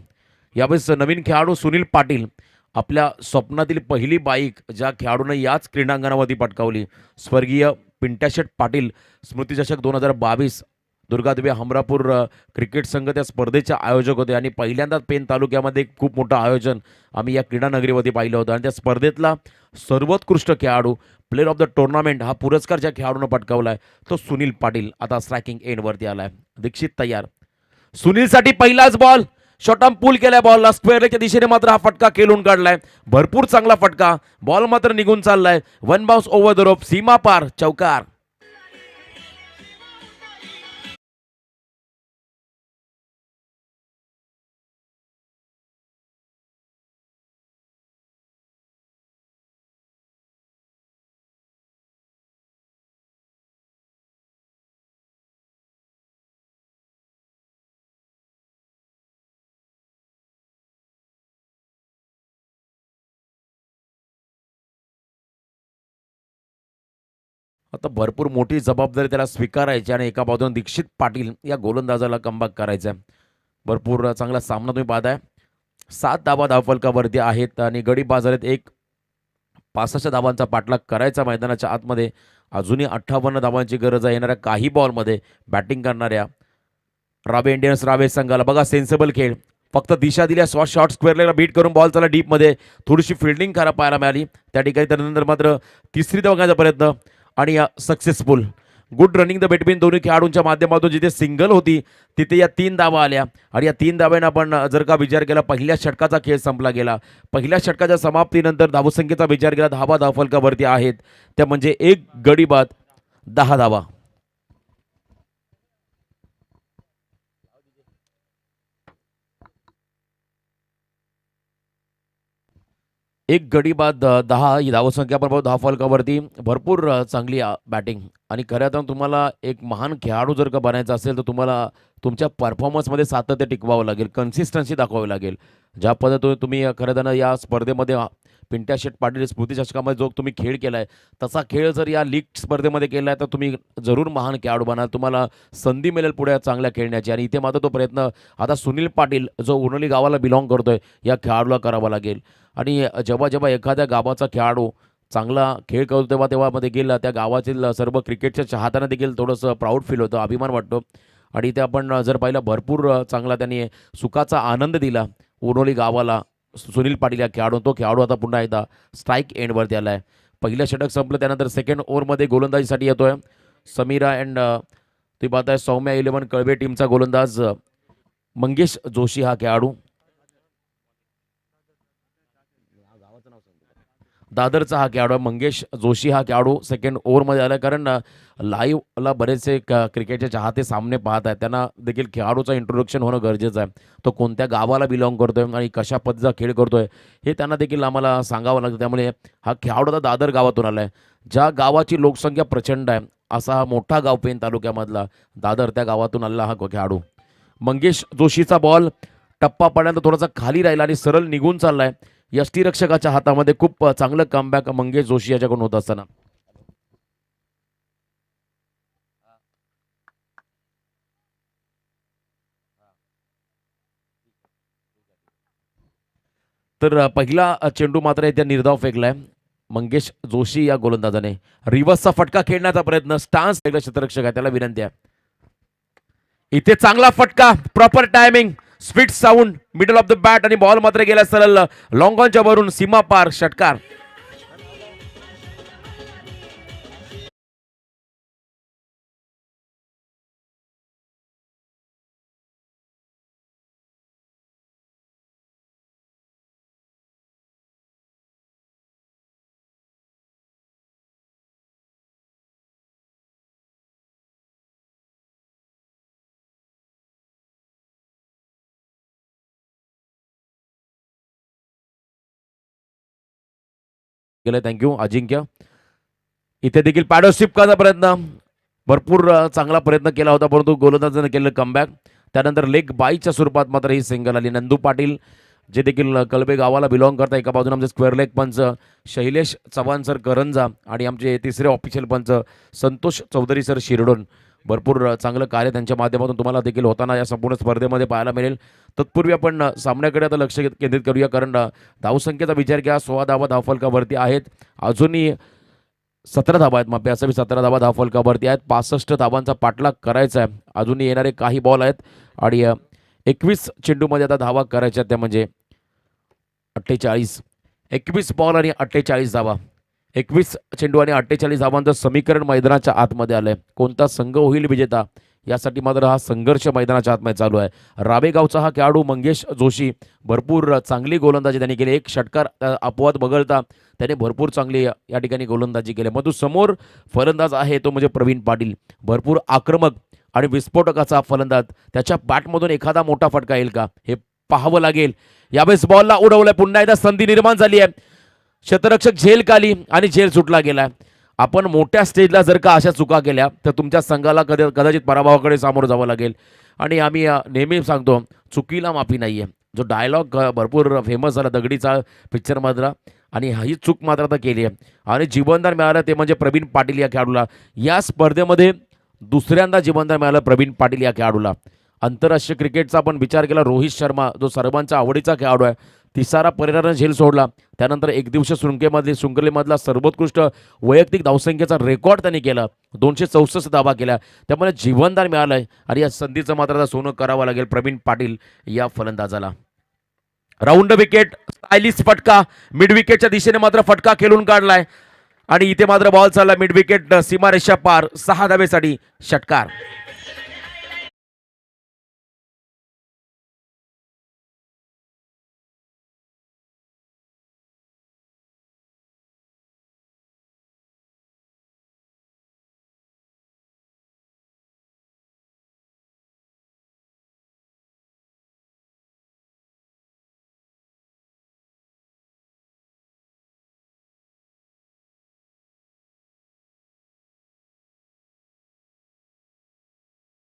यावेळेस नवीन खेळाडू सुनील पाटील, आपल्या स्वप्नातील पहिली बाईक ज्या खेळाडूनं याच क्रीडांगणामध्ये पटकावली, स्वर्गीय पिंट्याशेठ पाटील स्मृतिचषक 2022, दुर्गादेवी हमरापूर क्रिकेट संघ त्या स्पर्धेचे आयोजक होते. आणि पहिल्यांदाच पेन तालुक्यामध्ये एक खूप मोठं आयोजन आम्ही या क्रीडा नगरीमध्ये पाहिलं होतं. आणि त्या स्पर्धेतला सर्वोत्कृष्ट खेळाडू, प्लेअर ऑफ द टुर्नामेंट हा पुरस्कार ज्या खेळाडूनं पटकावला आहे तो सुनील पाटील आता स्ट्रायकिंग एंडवरती आला आहे. दीक्षित तयार, सुनीलसाठी पहिलाच बॉल, शॉर्ट आर्म पूल केलाय बॉलला, स्क्वेअर लेगच्या दिशेने मात्र हा फटका खेळून काढलाय. भरपूर चांगला फटका, बॉल मात्र निघून चाललाय. One bounce over the rope, सीमा पार, चौकार. आता भरपूर मोठी जबाबदारी त्याला स्वीकारायची आणि एका बाजूने दीक्षित पाटील या गोलंदाजाला कमबॅक करायचा आहे. भरपूर चांगला सामना तुम्ही पाहताय. 7 धावा धावफलकावरती आहेत आणि गडी बाजारात एक 65 धावांचा पाठलाग करायचा मैदानाच्या आतमध्ये. अजूनही 58 धावांची गरज आहे येणाऱ्या काही बॉलमध्ये बॅटिंग करणाऱ्या रावे इंडियन्स रावे संघाला. बघा सेन्सेबल खेळ, फक्त दिशा दिल्या, शॉर्ट स्क्वेअरला बीट करून बॉल चला डीपमध्ये. थोडीशी फिल्डिंग खराब पाहायला मिळाली त्या ठिकाणी. त्यानंतर मात्र तिसरी धावण्याचा प्रयत्न आणि successful. Good running the between दोन्ही खेळाडूंच्या माध्यमातून. जिथे सिंगल होती तिथे या 3 धावा आल्या आणि या 3 धाव्यानं आपण जर का विचार केला पहिल्या षटकाचा खेळ संपला गेला. पहिल्या षटकाच्या समाप्तीनंतर धावसंख्येचा विचार केला, धावा धावफलकावरती आहेत त्या म्हणजे 1 गडी बाद 10 धावा. एक गडी बाद 10 ही धावसंख्या आपण पाहू धावफलकावरती. भरपूर चांगली बॅटिंग आणि खऱ्या अर्थानं तुम्हाला एक महान खेळाडू जर का बनायचं असेल तर तुम्हाला तुमच्या परफॉर्मन्समध्ये सातत्य टिकवावं लागेल, कन्सिस्टन्सी दाखवावी लागेल. ज्या पद्धतीने तुम्ही खऱ्या अर्थानं या स्पर्धेमध्ये पिंट्या शेट पाटील स्मृती चषकामध्ये जो तुम्ही खेळ केला आहे तसा खेळ जर या लीग स्पर्धेमध्ये केला आहे तर तुम्ही जरूर महान खेळाडू बनाल. तुम्हाला संधी मिळेल पुढे चांगल्या खेळण्याची. आणि इथे मात्र तो प्रयत्न आता सुनील पाटील जो उर्नली गावाला बिलॉंग करतोय या खेळाडूला करावा लागेल. आणि जेव्हा जेव्हा एखाद्या गावाचा खेळाडू चांगला खेळ करतो तेव्हा तेव्हा मध्ये गेला त्या गावातील सर्व क्रिकेटच्या चाहत्यांना देखील थोडंसं प्राऊड फील होतं, अभिमान वाटतो. आणि इथे आपण जर पाहिलं भरपूर चांगला त्यांनी सुखाचा आनंद दिला उर्नोली गावाला सुनील पाटील या खेळाडू. तो खेळाडू आता पुन्हा एकदा स्ट्राईक एंडवरती आला आहे. पहिलं षटक संपलं त्यानंतर सेकंड ओव्हरमध्ये गोलंदाजीसाठी येतोय समीरा अँड ती पाहताय सौम्या 11 कळवे टीमचा गोलंदाज मंगेश जोशी हा खेळाडू. दादरचा हा खेळाडू मंगेश जोशी हा खेळाडू सेकंड ओव्हरमध्ये आला. कारण लाईव्हला बरेचसे क्रिकेटचे चाहते सामने पाहत आहेत, त्यांना देखील खेळाडूचं इंट्रोडक्शन होणं गरजेचं आहे. तो कोणत्या गावाला बिलॉंग करतोय आणि कशा पद्धतीचा खेळ करतोय हे त्यांना देखील आम्हाला सांगावं लागतं. त्यामुळे हा खेळाडू आता दादर गावातून आला आहे, ज्या गावाची लोकसंख्या प्रचंड आहे असा हा मोठा गाव पेन तालुक्यामधला दादर, त्या गावातून आलेला हा खेळाडू. मंगेश जोशीचा बॉल टप्पा पडल्यानंतर थोडासा खाली राहिला आणि सरळ निघून चाललाय. यष्टीरक्षकाच्या हातामध्ये खूप चांगलं कमबॅक मंगेश जोशी याच्याकडून होत असताना. तर पहिला चेंडू मात्र इथे निर्धाव फेकलाय मंगेश जोशी या गोलंदाजाने. रिव्हर्सचा फटका खेळण्याचा प्रयत्न, स्टान्स क्षेत्ररक्षक आहे त्याला विनंती आहे. इथे चांगला फटका, proper timing, sweet sound, middle of the bat आणि बॉल मात्र गेला सरळ लॉंग ऑनच्या वरून सीमा पार षटकार. गेलं. थँक्यू अजिंक्य. इथे देखील पॅडो शिपकाचा प्रयत्न, भरपूर चांगला प्रयत्न केला होता परंतु गोलंदाजाने केलं कमबॅक. त्यानंतर लेग बाईच्या स्वरूपात मात्र ही सिंगल आली. नंदू पाटील जे देखील कलबे गावाला बिलॉंग करतात, एका बाजूने आमचे स्क्वेअर लेग पंच शैलेश चव्हाण सर करंजा आणि आमचे तिसरे ऑफिशियल पंच संतोष चौधरी सर शिरडोन. भरपूर चांगलं कार्य त्यांच्या माध्यमातून तुम्हाला देखील होताना या संपूर्ण स्पर्धेमध्ये पाहायला मिळेल. तत्पूर्वी आपण सामन्याकडे आता लक्ष केंद्रित करूया, कारण धावसंख्येचा विचार केला 16 धावा धावफलकावरती आहेत. अजूनही 17 धावा आहेत, माफी असावी 17 धावा धावफलकावरती आहेत. 65 धावांचा पाठलाग करायचा आहे. अजूनही येणारे काही बॉल आहेत आणि 21 चेंडूमध्ये आता धावा करायच्या त्या म्हणजे 48. 21 बॉल आणि 48 धावा. 21 चेंडू आणि 48 धावांचं समीकरण मैदानाच्या आतमध्ये आलंय. कोणता संघ होईल विजेता यासाठी मात्र हा संघर्ष मैदानाच्या आतमध्ये चालू आहे. रावेगावचा हा खेळाडू मंगेश जोशी भरपूर चांगली गोलंदाजी त्यांनी केली. एक षटकार अपवाद वगळता त्याने भरपूर चांगली या ठिकाणी गोलंदाजी केली. मधू समोर फलंदाज आहे तो म्हणजे प्रवीण पाटील. भरपूर आक्रमक आणि विस्फोटकाचा फलंदाज. त्याच्या बॅटमधून एखादा मोठा फटका येईल का हे पाहावं लागेल. यावेळेस बॉलला उडवलंय, पुन्हा एकदा संधी निर्माण झाली आहे. क्षेत्ररक्षक झेल काली आणि झेल सुटला गेलाय. आपण मोठ्या स्टेजला जर का अशा चुका केल्या तर तुमच्या संघाला कदाचित पराभवाकडे सामोरं जावं लागेल. आणि आम्ही नेहमी सांगतो चुकीला माफी नाही आहे. जो डायलॉग भरपूर फेमस झाला दगडीचा पिक्चरमधला, आणि ही चूक मात्र आता केली आहे आणि जीवनदान मिळालं ते म्हणजे प्रवीण पाटील या खेळाडूला. या स्पर्धेमध्ये दुसऱ्यांदा जीवनदान मिळालं प्रवीण पाटील या खेळाडूला. आंतरराष्ट्रीय क्रिकेटचा आपण विचार केला, रोहित शर्मा जो सर्वांचा आवडीचा खेळाडू आहे तिसारा परेरानं झेल सोडला. त्यानंतर एकदिवसीय शृंखलेमधला सर्वोत्कृष्ट वैयक्तिक धावसंख्येचा रेकॉर्ड त्यांनी केला. 264 धावा केल्या. त्यामुळे जीवनदान मिळालंय आणि या संधीचं मात्र आता सोनं करावं लागेल प्रवीण पाटील या फलंदाजाला. राऊंड विकेट, स्टायलिश फटका, मिड विकेटच्या दिशेने मात्र फटका खेळून काढलाय आणि इथे मात्र बॉल चालला मिड विकेट सीमारेषा पार. 6 धावेसाठी षटकार.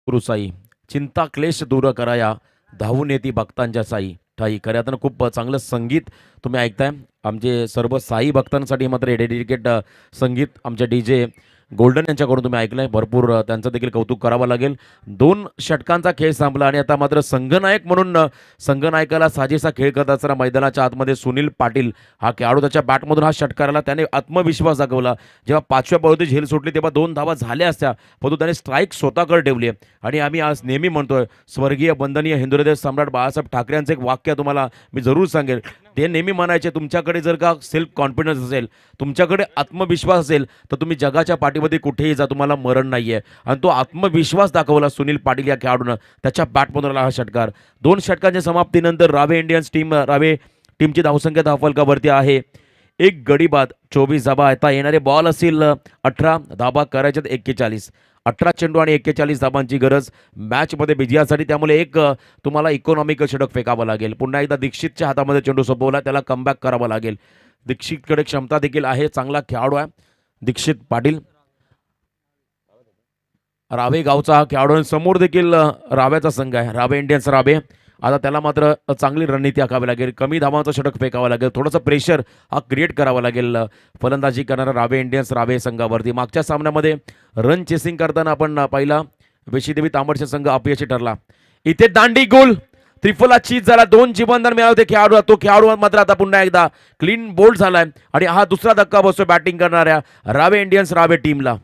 गुरुसाई, चिंता क्लेश दूर कराया, धावून येती भक्तांच्या साई ठाई. खऱ्या अर्थानं खूप चांगलं संगीत तुम्ही ऐकताय. आमचे सर्व साई भक्तांसाठी मात्र डेडिकेट संगीत आमचे DJ गोल्डन यांच्याकडून तुम्ही ऐकलंय. भरपूर त्यांचं देखील कौतुक करावं लागेल. 2 षटकांचा खेळ संपला आणि आता मात्र संघनायक म्हणून संघनायकाला साजेसा खेळ करत असताना मैदानाच्या आतमध्ये सुनील पाटील हा खेळाडू त्याच्या बॅटमधून हा षटकार आला. त्याने आत्मविश्वास दाखवला. जेव्हा 5व्या बॉलवरती झेल सुटली तेव्हा 2 धावा झाल्या असत्या, परंतु त्याने स्ट्राईक स्वतःकडे ठेवली आहे. आणि आम्ही आज नेहमी म्हणतोय, स्वर्गीय वंदनीय हिंदुहृदय सम्राट बाळासाहेब ठाकरे यांचं एक वाक्य तुम्हाला मी जरूर सांगेल. ते नेहमी म्हणायचे, तुमच्याकडे जर का सेल्फ कॉन्फिडन्स असेल, तुमच्याकडे आत्मविश्वास असेल, तर तुम्ही जगाच्या पाठीमध्ये कुठेही जा, तुम्हाला मरण नाही आहे. आणि तो आत्मविश्वास दाखवला सुनील पाटील या खेळाडूनं. त्याच्या बॅटमधून आला हा षटकार. 2 षटकांच्या समाप्तीनंतर रावे इंडियन्स टीमची धावसंख्या धावफलकावरती आहे 1 गडी बाद 24 धाबा. आता येणारे बॉल असतील 18 धाबा करायच्यात 41. 18 चेंडू आणि 41 धाबांची गरज मॅचमध्ये विजयासाठी. त्यामुळे एक तुम्हाला इकॉनॉमिक षटक फेकावं लागेल. पुन्हा एकदा दीक्षितच्या हातामध्ये चेंडू सोपवला, त्याला कमबॅक करावा लागेल. दीक्षितकडे क्षमता देखील आहे, चांगला खेळाडू आहे दीक्षित पाटील. रावे गावचा हा खेळाडू. समोर देखील राव्याचा संघ आहे, रावे इंडियन्स रावे. आता त्याला मात्र चांगली रणनीती आखावी लागेल. कमी धावांचं षटक फेकावं लागेल. थोडंसं प्रेशर हा क्रिएट करावा लागेल फलंदाजी करणारा रावे इंडियन्स रावे संघावरती. मागच्या सामन्यामध्ये रन चेसिंग करताना आपण पाहिला वेशीदेवी तांबडचा संघ अपयशी ठरला. इथे दांडी गोल, त्रिफला चीज झाला. 2 जीवनदान मिळाले खेळाडू. तो खेळाडू मात्र आता पुन्हा एकदा क्लीन बोल्ड झालाय आणि हा दुसरा धक्का बसतो बॅटिंग करणाऱ्या रावे इंडियन्स रावे टीमला.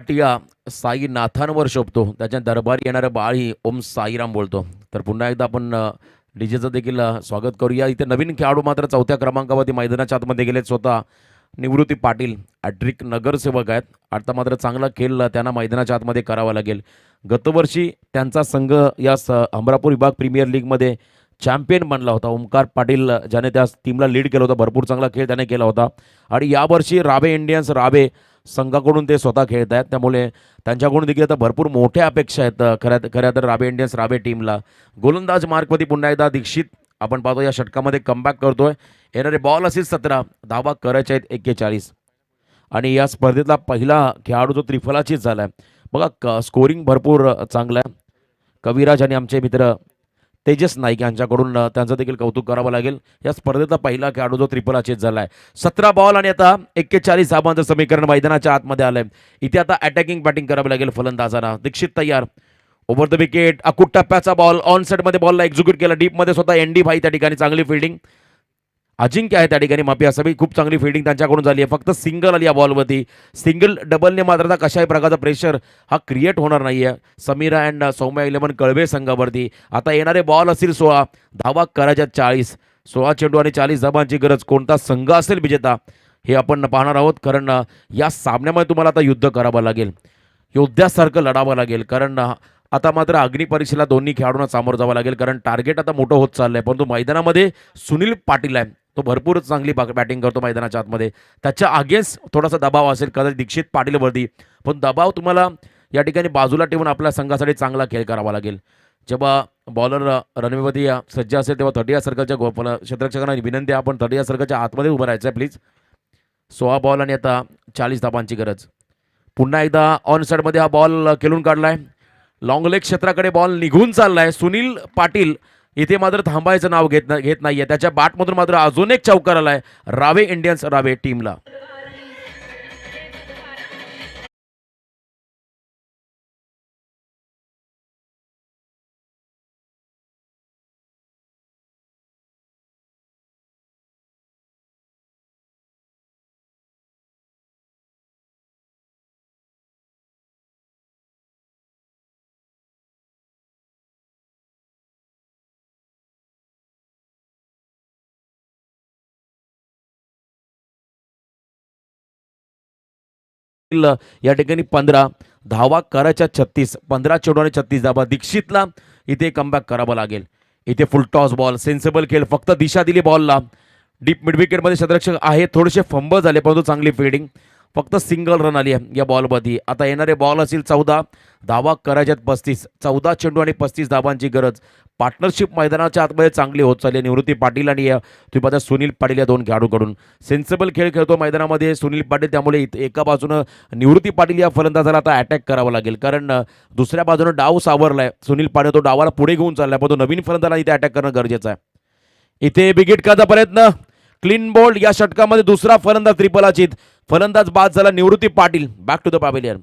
टिया साईनाथांवर शोभतो, त्याच्या दरबारी येणारं बाळही ओम साईराम बोलतो. तर पुन्हा एकदा आपण डीजेचं देखील स्वागत करूया. इथे नवीन खेळाडू मात्र 4थ्या क्रमांकावरती मैदानाच्या आतमध्ये गेलेत. स्वतः निवृत्ती पाटील ॲड्रिक नगरसेवक आहेत. आता मात्र चांगला खेळ त्यांना मैदानाच्या आतमध्ये करावा लागेल. गतवर्षी त्यांचा संघ या अमरापूर विभाग प्रीमियर लीगमध्ये चॅम्पियन बनला होता. ओमकार पाटील ज्याने त्या टीमला लीड केलं होतं, भरपूर चांगला खेळ त्याने केला होता. आणि यावर्षी रावे इंडियन्स रावे संघाकडून ते स्वतः खेळत आहेत. त्यामुळे त्यांच्याकडून देखील आता भरपूर मोठ्या अपेक्षा आहेत खऱ्या तर रावे इंडियन्स रावे टीमला. गोलंदाज मार्कवरती पुन्हा एकदा दीक्षित आपण पाहतो या षटकामध्ये कमबॅक करतोय. येणारे बॉल असेल 17 धावा करायचे आहेत 41. आणि या स्पर्धेतला पहिला खेळाडू जो त्रिफलाचीच झाला आहे बघा. स्कोरिंग भरपूर चांगलं आहे. कविराज आणि आमचे मित्र तेजस नाईक यांच्याकडून त्यांचं देखील कौतुक करावं लागेल. या स्पर्धेतला पहिला खेळाडू जो त्रिफलाचीत झाला आहे. 17 बॉल आणि आता 41 धावांचं समीकरण मैदानाच्या आतमध्ये आलंय. इथे आता अटॅकिंग बॅटिंग करावी लागेल फलंदाजांना. दीक्षित तयार. ओव्हर द विकेट अकुट टप्प्याचा बॉल ऑन सेटमध्ये बॉलला एक्झिक्यूट केला. डीपमध्ये स्वतः एनडी भाई त्या ठिकाणी चांगली फिल्डिंग. अजिंक्य आहे त्या ठिकाणी माफी असावी. खूप चांगली फिल्डिंग त्यांच्याकडून झाली आहे. फक्त सिंगल आली या बॉलवरती. सिंगल डबलने मात्र आता कशाही प्रकारचा प्रेशर हा क्रिएट होणार नाही आहे समीरा अँड सौम्या 11 कळवे संघावरती. आता येणारे बॉल असतील 16 धावा करायच्या 40. 16 चेंडू आणि 40 धावांची गरज. कोणता संघ असेल विजेता हे आपण पाहणार आहोत. कारण या सामन्यामध्ये तुम्हाला आता युद्ध करावं लागेल, योद्ध्यासारखं लढावं लागेल. कारण आता मात्र अग्निपरीक्षेला दोन्ही खेळाडूंना सामोरं जावं लागेल. कारण टार्गेट आता मोठं होत चाललंय. परंतु मैदानामध्ये सुनील पाटील आहे, तो भरपूर चांगली बॅटिंग करतो मैदानाच्या आतमध्ये. त्याच्या अगेन्स्ट थोडासा दबाव असेल कदाचित दीक्षित पाटीलवरती. पण दबाव तुम्हाला या ठिकाणी बाजूला ठेवून आपल्या संघासाठी चांगला खेळ करावा लागेल. जेव्हा बॉलर रनवेवरती सज्ज असेल तेव्हा 30 या सर्कलच्या क्षेत्ररक्षकांना विनंती आहे, आपण 30 या सर्कलच्या आतमध्ये उभं राहायचं आहे प्लीज. 16 बॉल आणि आता 40 धाबांची गरज. पुन्हा एकदा ऑन साईडमध्ये हा बॉल खेळून काढलाय. लॉंग लेग क्षेत्राकडे बॉल निघून चाललाय. सुनील पाटील इथे मात्र थांबायचं नाव घेत नाहीये. त्याच्या बॅटमधून मात्र अजून एक चौकार आलाय रावे इंडियन्स रावे टीमला. या ठिकाणी 15 धावा करायच्या 36, 15 चेंडू आणि 36 धावा. दीक्षितला इथे कमबॅक करावं लागेल. इथे फुल टॉस बॉल, सेन्सेबल खेळ, फक्त दिशा दिली बॉलला. डीप मिड विकेटमध्ये क्षेत्ररक्षक आहे, थोडेसे फंबल झाले परंतु चांगली फिल्डिंग. फक्त सिंगल रन आली आहे या बॉलमध्ये. आता येणारे बॉल असतील 14, धावा करायच्यात 35, 14 चेंडू आणि 35 धावांची गरज. पार्टनरशिप मैदानाच्या आतमध्ये चांगली होत चालली. निवृत्ती पाटील आणि तुम्ही पाहता सुनील पाटील या दोन खेळाडूकडून सेन्सेबल खेळ खेळतो मैदानामध्ये सुनील पाटील. त्यामुळे एका बाजूनं निवृत्ती पाटील या फलंदाजाला आता अटॅक करावा लागेल, कारण दुसऱ्या बाजूनं डाव सावरलाय सुनील पाटील, तो डावाला पुढे घेऊन चाललाय, पण तो नवीन फलंदाजाला इथे अटॅक करणं गरजेचं आहे. इथे बिग हिटचा प्रयत्न, क्लीन बोल्ड. या षटकामध्ये दुसरा फलंदाज ट्रिपल अचित, फलंदाज बाद झाला Nivrutti Patil. Back to the pavilion.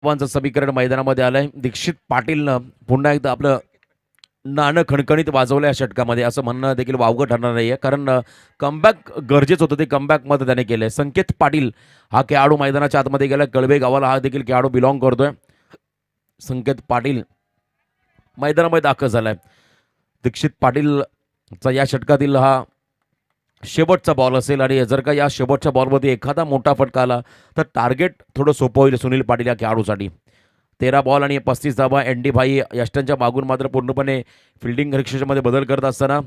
समीकरण मैदानामध्ये आलंय. दीक्षित पाटीलनं पुन्हा एकदा आपलं नाणं खणखणीत वाजवलं या षटकामध्ये, असं म्हणणं देखील वावगं ठरणार नाहीये, कारण कमबॅक गरजेचं होतं, ते कमबॅकमध्ये त्याने केलंय. संकेत पाटील हा खेळाडू मैदानाच्या आतमध्ये गेला. कळवे गावाला हा देखील खेळाडू बिलॉंग करतोय. संकेत पाटील मैदानामध्ये दाखल झालाय. दीक्षित पाटीलचा या षटकातील हा शेवटचा बॉल असेल, आणि जर का या शेवटच्या बॉलमध्ये एखादा मोठा फटका आला तर टार्गेट थोडं सोपं होईल सुनील पाटील या खेळाडूसाठी. 13 बॉल आणि 35 धावा. एनडी भाई यष्टनच्या मागून मात्र पूर्णपणे फिल्डिंग निरीक्षणामध्ये बदल करत असताना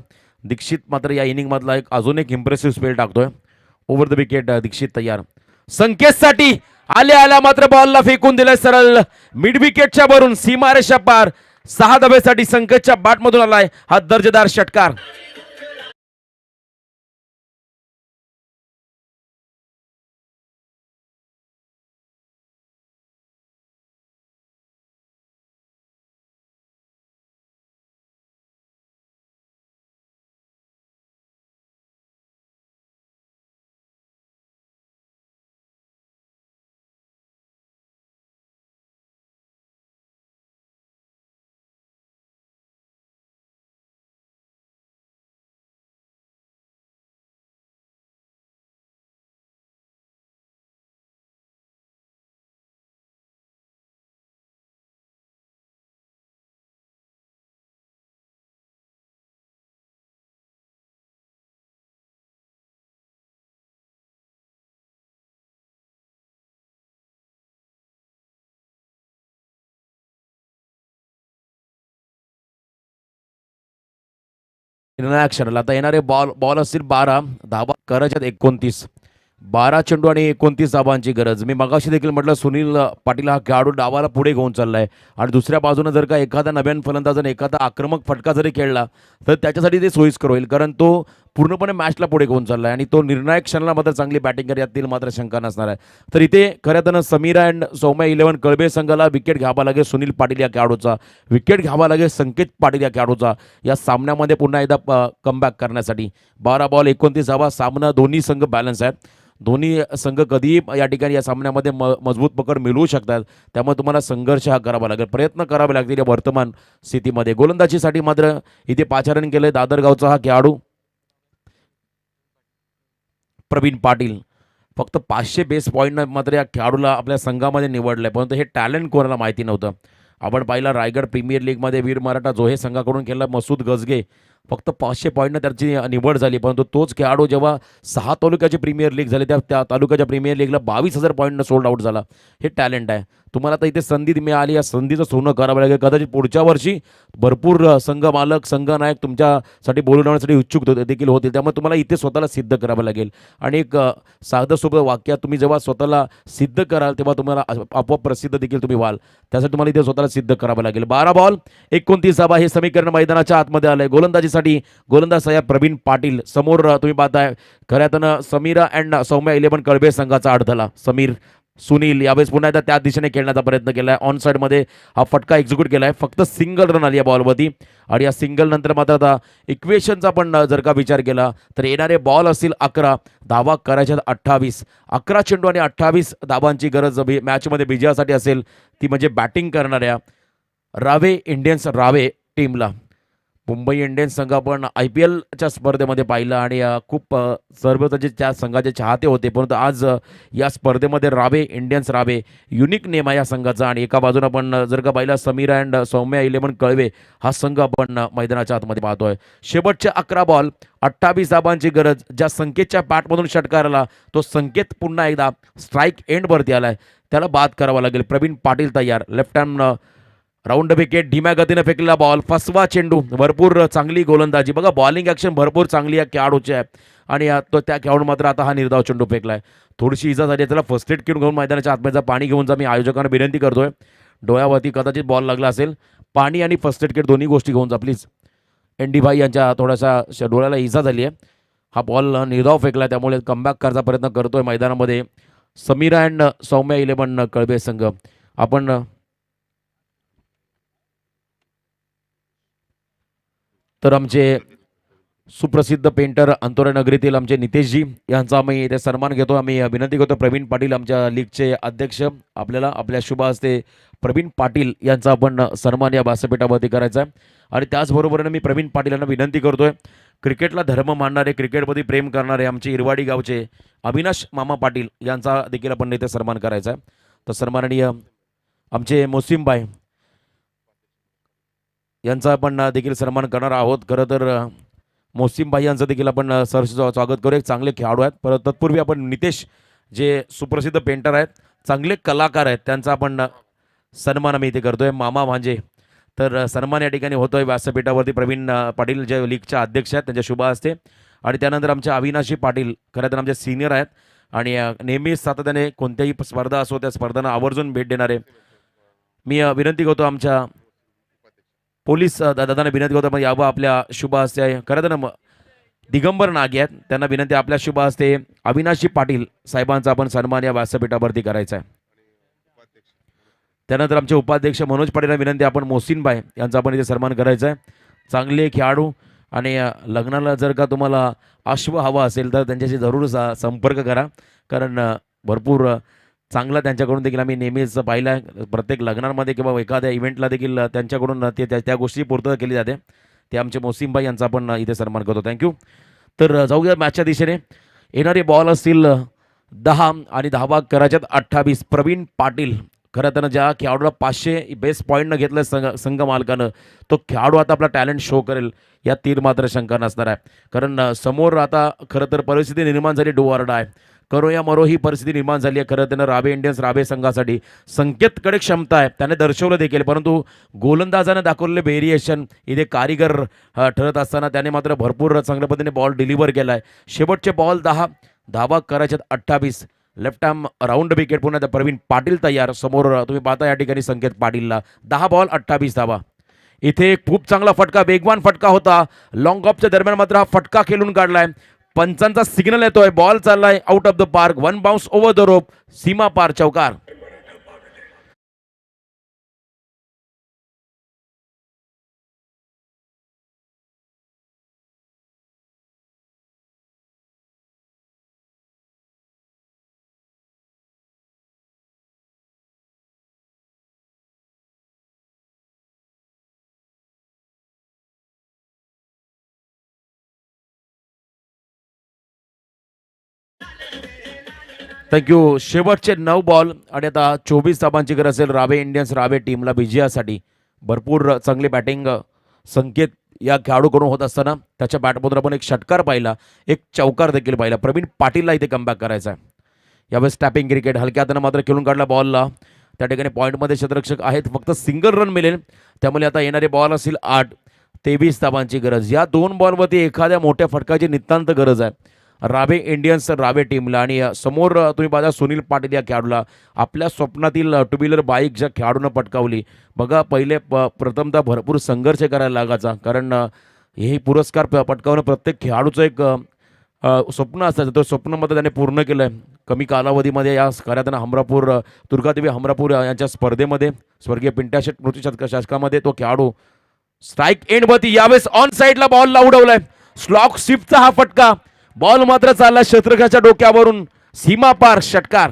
दीक्षित मात्र या इनिंगमधला अजून एक इम्प्रेसिव्ह स्पेल टाकतोय. ओव्हर द विकेट दीक्षित तयार. संकेतसाठी आल्या मात्र बॉलला फेकून दिलाय सरळ मिड विकेटच्या वरून सीमारेषा पार. 6 धाब्यासाठी संकेतच्या बॅटमधून आलाय हा दर्जेदार षटकार. निर्णायक क्षणाला आता येणारे बॉल असतील 12, धावा करायच्यात 29, 12 चेंडू आणि 29 धावांची गरज. मी मगाशी देखील म्हटलं सुनील पाटील हा खेळाडू डावाला पुढे घेऊन चाललाय, आणि दुसऱ्या बाजूनं जर का एखादा नव्यान फलंदाजाने एखादा आक्रमक फटका जरी खेळला तर त्याच्यासाठी ते सोयीस्कर होईल, कारण तो पूर्णपणे मॅचला पुढे घेऊन चाललाय आणि तो निर्णायक क्षणाला मात्र चांगली बॅटिंग कर, यातील मात्र शंका नसणार आहे. तर इथे खऱ्या अर्थानं समीरा अँड सौम्या 11 कळबे संघाला विकेट घ्यावा लागेल सुनील पाटील या खेळाडूचा, विकेट घ्यावा लागेल संकेत पाटील या खेळाडूचा या सामन्यामध्ये पुन्हा एकदा कमबॅक करण्यासाठी. 12 बॉल 29 धावा. सामना दोन्ही संघ बॅलन्स आहेत. दोन्ही संघ कधीही या ठिकाणी या सामन्यामध्ये मजबूत पकड मिळवू शकतात, त्यामुळे तुम्हाला संघर्ष हा करावा लागेल, प्रयत्न करावे लागतील या वर्तमान स्थितीमध्ये. गोलंदाजीसाठी मात्र इथे पाचारण केलंय दादरगावचा हा खेळाडू प्रवीण पाटील. फक्त 500 बेस पॉईंटनं मात्र या खेळाडूला आपल्या संघामध्ये निवडलं आहे, परंतु हे टॅलेंट कोणाला माहिती नव्हतं. आपण पाहिलं रायगड प्रीमियर लीगमध्ये वीर मराठा जोहे संघाकडून केला मसूद गजगे, फक्त 500 पॉईंटनं त्याची निवड झाली, परंतु तोच खेळाडू जेव्हा 6 तालुक्याची प्रीमियर लीग झाली, त्या त्या तालुक्याच्या प्रीमियर लीगला 22,000 पॉईंटनं सोल्ड आउट झाला. हे टॅलेंट आहे. तुम्हाला आता इथे संधी मिळाली, या संधीचं सोनं करावं लागेल. कदाचित पुढच्या वर्षी भरपूर संघ मालक, संघ नायक तुमच्यासाठी बोलवण्यासाठी इच्छुक देखील होतील. त्यामुळे तुम्हाला इथे स्वतःला सिद्ध करावं लागेल. आणि एक साधं सोपं वाक्यात तुम्ही जेव्हा स्वतःला सिद्ध कराल तेव्हा तुम्हाला आपोआप प्रसिद्ध देखील तुम्ही व्हाल. त्यासाठी तुम्हाला इथे स्वतःला सिद्ध करावं लागेल. 12 बॉल 29 धावा हे समीकरण मैदानाच्या आतमध्ये आलंय. गोलंदाजीसाठी गोलंदाज सह्या प्रवीण पाटील. समोर तुम्ही पाहताय खऱ्या अर्थानं समीरा अँड सौम्या 11 कळबे संघाचा अडथळा. समीर सुनील यावेळेस पुन्हा एकदा त्या दिशेने खेळण्याचा प्रयत्न केलाय. ऑन साईडमध्ये हा फटका एक्झिक्यूट केलाय. फक्त सिंगल रन आली या बॉलवरती. आणि या सिंगल नंतर मात्र आता इक्वेशनचा पण जर का विचार केला तर येणारे बॉल असतील 11, धावा करायच्या 28. 11 चेंडू आणि 28 धावांची गरज मॅचमध्ये विजयासाठी असेल, ती म्हणजे बॅटिंग करणाऱ्या रावे इंडियन्स रावे टीमला. मुंबई इंडियन्स संघ आपण IPLच्या स्पर्धेमध्ये पाहिलं आणि खूप सर्व त्याचे त्या संघाचे चाहते होते, परंतु आज या स्पर्धेमध्ये रावे इंडियन्स रावे युनिक नेम आहे या संघाचा. आणि एका बाजूने आपण जर का पाहिलं समीरा अँड सौम्या 11 कळवे हा संघ आपण मैदानाच्या आतमध्ये पाहतोय. शेवटचे 11 बॉल 28 धाबांची गरज. ज्या संकेतच्या बॅटमधून षटकार आला तो संकेत पुन्हा एकदा स्ट्राईक एंडवरती आलाय, त्याला बाद करावा लागेल. प्रवीण पाटील तयार. लेफ्ट हँड राऊंड विकेट, धीम्या गतीने फेकलेला बॉल, फसवा चेंडू. भरपूर चांगली गोलंदाजी बघा, बॉलिंग ॲक्शन भरपूर चांगली या खेळाडूची आहे. आणि तो त्या खेळाडू मात्र आता हा निर्धाव चेंडू फेकलाय. थोडीशी इजा झाली, त्याला फर्स्ट एड घेऊन मैदानाच्या आतमध्ये पाणी घेऊन जा. मी आयोजकांना विनंती करतोय, डोळ्यावरती कदाचित बॉल लागला असेल, पाणी आणि फर्स्ट एड किट दोन्ही गोष्टी घेऊन जा प्लीज. एनडी भाई यांच्या थोड्याशा डोळ्याला इजा झाली आहे. हा बॉल निर्धाव फेकला, त्यामुळे कमबॅक करायचा प्रयत्न करतोय मैदानामध्ये समीरा अँड सौम्या 11 कळबे संघ. आपण तर आमचे सुप्रसिद्ध पेंटर अंतोरे नगरीतील आमचे नितेशजी यांचा आम्ही इथे सन्मान घेतो. आम्ही विनंती करतो प्रवीण पाटील आमच्या लीगचे अध्यक्ष, आपल्याला आपल्या शुभ हस्ते प्रवीण पाटील यांचा आपण सन्मान या व्यासपीठावरती करायचा आहे. आणि त्याचबरोबरीने मी प्रवीण पाटील यांना विनंती करतोय, क्रिकेटला धर्म मानणारे, क्रिकेटमध्ये प्रेम करणारे आमचे इरवाडी गावचे अविनाश मामा पाटील यांचा देखील आपण इथे सन्मान करायचा आहे. तर सन्माननीय आमचे मोसिमबाई यांचा आपण देखील सन्मान करणार आहोत. खरं तर मोसिमबाई यांचं देखील आपण सहर्ष स्वागत करू. एक चांगले खेळाडू आहेत. परत तत्पूर्वी आपण नितेश जे सुप्रसिद्ध पेंटर आहेत, चांगले कलाकार आहेत, त्यांचा आपण सन्मान आम्ही इथे करतोय. मामा भांजे, तर सन्मान या ठिकाणी होतोय व्यासपीठावरती. प्रवीण पाटील जे लीगच्या अध्यक्ष आहेत त्यांच्या शुभ हस्ते. आणि त्यानंतर आमचे अविनाशी पाटील खरं तर आमचे सिनियर आहेत आणि नेहमीच सातत्याने कोणत्याही स्पर्धा असो त्या स्पर्धांना आवर्जून भेट देणारे. मी विनंती करतो आमच्या पोलीस दादांना विनंती करतो यावं आपल्या शुभ हस्ते आहे. खरं तर दिगंबर नागे आहेत, त्यांना विनंती आपल्या शुभ हस्ते अविनाशी पाटील साहेबांचा आपण सन्मान या व्यासपीठावरती करायचा आहे. त्यानंतर आमचे उपाध्यक्ष मनोज पाटील विनंती आपण मोहसिनबाई यांचा आपण इथे सन्मान करायचा आहे. चांगले खेळाडू आणि लग्नाला जर का तुम्हाला अश्व हवा असेल तर त्यांच्याशी जरूर संपर्क करा, कारण भरपूर चांगला त्यांच्याकडून देखील आम्ही नेहमीच पाहिलं आहे. प्रत्येक लग्नांमध्ये किंवा एखाद्या इव्हेंटला देखील त्यांच्याकडून त्या गोष्टी पूर्तता केली जाते. ते आमचे मोसिमबाई यांचा आपण इथे सन्मान करतो. थँक्यू. तर जाऊया मॅचच्या दिशेने. येणारे बॉल असतील 10 आणि धावा करायच्यात 28. प्रवीण पाटील, खरं तर ज्या खेळाडूला 500 बेस्ट पॉईंटनं घेतलं संघ मालकानं, तो खेळाडू आता आपला टॅलेंट शो करेल या तीर मात्र शंका नसणार आहे. कारण समोर आता खरं तर परिस्थिती निर्माण झाली, डो ऑर डाय, करो या मरो ही परिस्थिती निर्माण झाली आहे. खरं त्यानं रावे इंडियन्स रावे संघासाठी संकेतकडे क्षमता आहे, त्याने दर्शवलं देखील, परंतु गोलंदाजाने दाखवलेले व्हेरिएशन इथे कारीगर ठरत असताना त्याने मात्र भरपूर चांगल्या पद्धतीने बॉल डिलिव्हर केला आहे. शेवटचे बॉल 10, धावा करायच्यात 28. लेफ्ट आर्म राऊंड विकेट पुन्हा प्रवीण पाटील तयार. समोर तुम्ही पाहता या ठिकाणी संकेत पाटीलला 10 बॉल 28 धावा. इथे खूप चांगला फटका, वेगवान फटका होता. लॉंग ऑफच्या दरम्यान मात्र हा फटका खेळून काढलाय. पंचांचा सिग्नल येतोय, बॉल चाललाय out of the park, 1 bounce over the rope, सीमा पार चौकार. थँक्यू. शेवटचे 9 बॉल आणि आता 24 धाबांची गरज असेल रावे इंडियन्स रावे टीमला विजयासाठी. भरपूर चांगली बॅटिंग संकेत या खेळाडूकडून होत असताना त्याच्या बॅटमधून आपण एक षटकार पाहिला, एक चौकार देखील पाहिला. प्रवीण पाटीलला इथे कमबॅक करायचा आहे. यावेळेस टॅपिंग क्रिकेट हलक्या हातानं मात्र खेळून काढला बॉलला. त्या ठिकाणी पॉईंटमध्ये क्षेत्ररक्षक आहेत, फक्त सिंगल रन मिळेल. त्यामुळे आता येणारे बॉल असतील 8. 23 धाबांची गरज. या 2 बॉलवरती एखाद्या मोठ्या फटकाची नितांत गरज आहे रावे इंडियन्स रावे टीमला. आणि समोर तुम्ही बघा सुनील पाटील या खेळाडूला आपल्या स्वप्नातील टू व्हीलर बाईक ज्या खेळाडूनं पटकावली. बघा पहिले प्रथमतः भरपूर संघर्ष करायला लागायचा, कारण हे पुरस्कार पटकावणं प्रत्येक खेळाडूचं एक स्वप्न असायचं. तर स्वप्नामध्ये त्याने पूर्ण केलं आहे. कमी कालावधीमध्ये या कार्यात हमरापूर दुर्गादेवी हमरापूर यांच्या स्पर्धेमध्ये स्वर्गीय पिंट्या शेट मृत्यू शतकामध्ये तो खेळाडू स्ट्राईक एंडवरती यावेळेस ऑन साईडला बॉलला उडवलाय. स्लॉक शिफ्टचा हा फटका. बॉल मात्र चालला क्षेत्ररक्षकाच्या डोक्यावरून सीमा पार षटकार.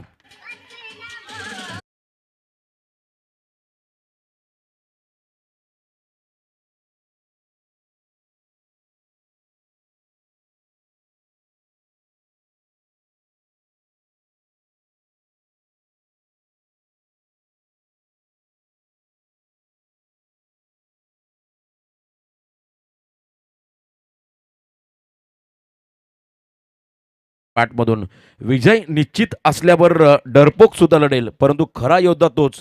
मधून विजय निश्चित असल्यावर डरपोक सुद्धा लढेल, परंतु खरा योद्धा तोच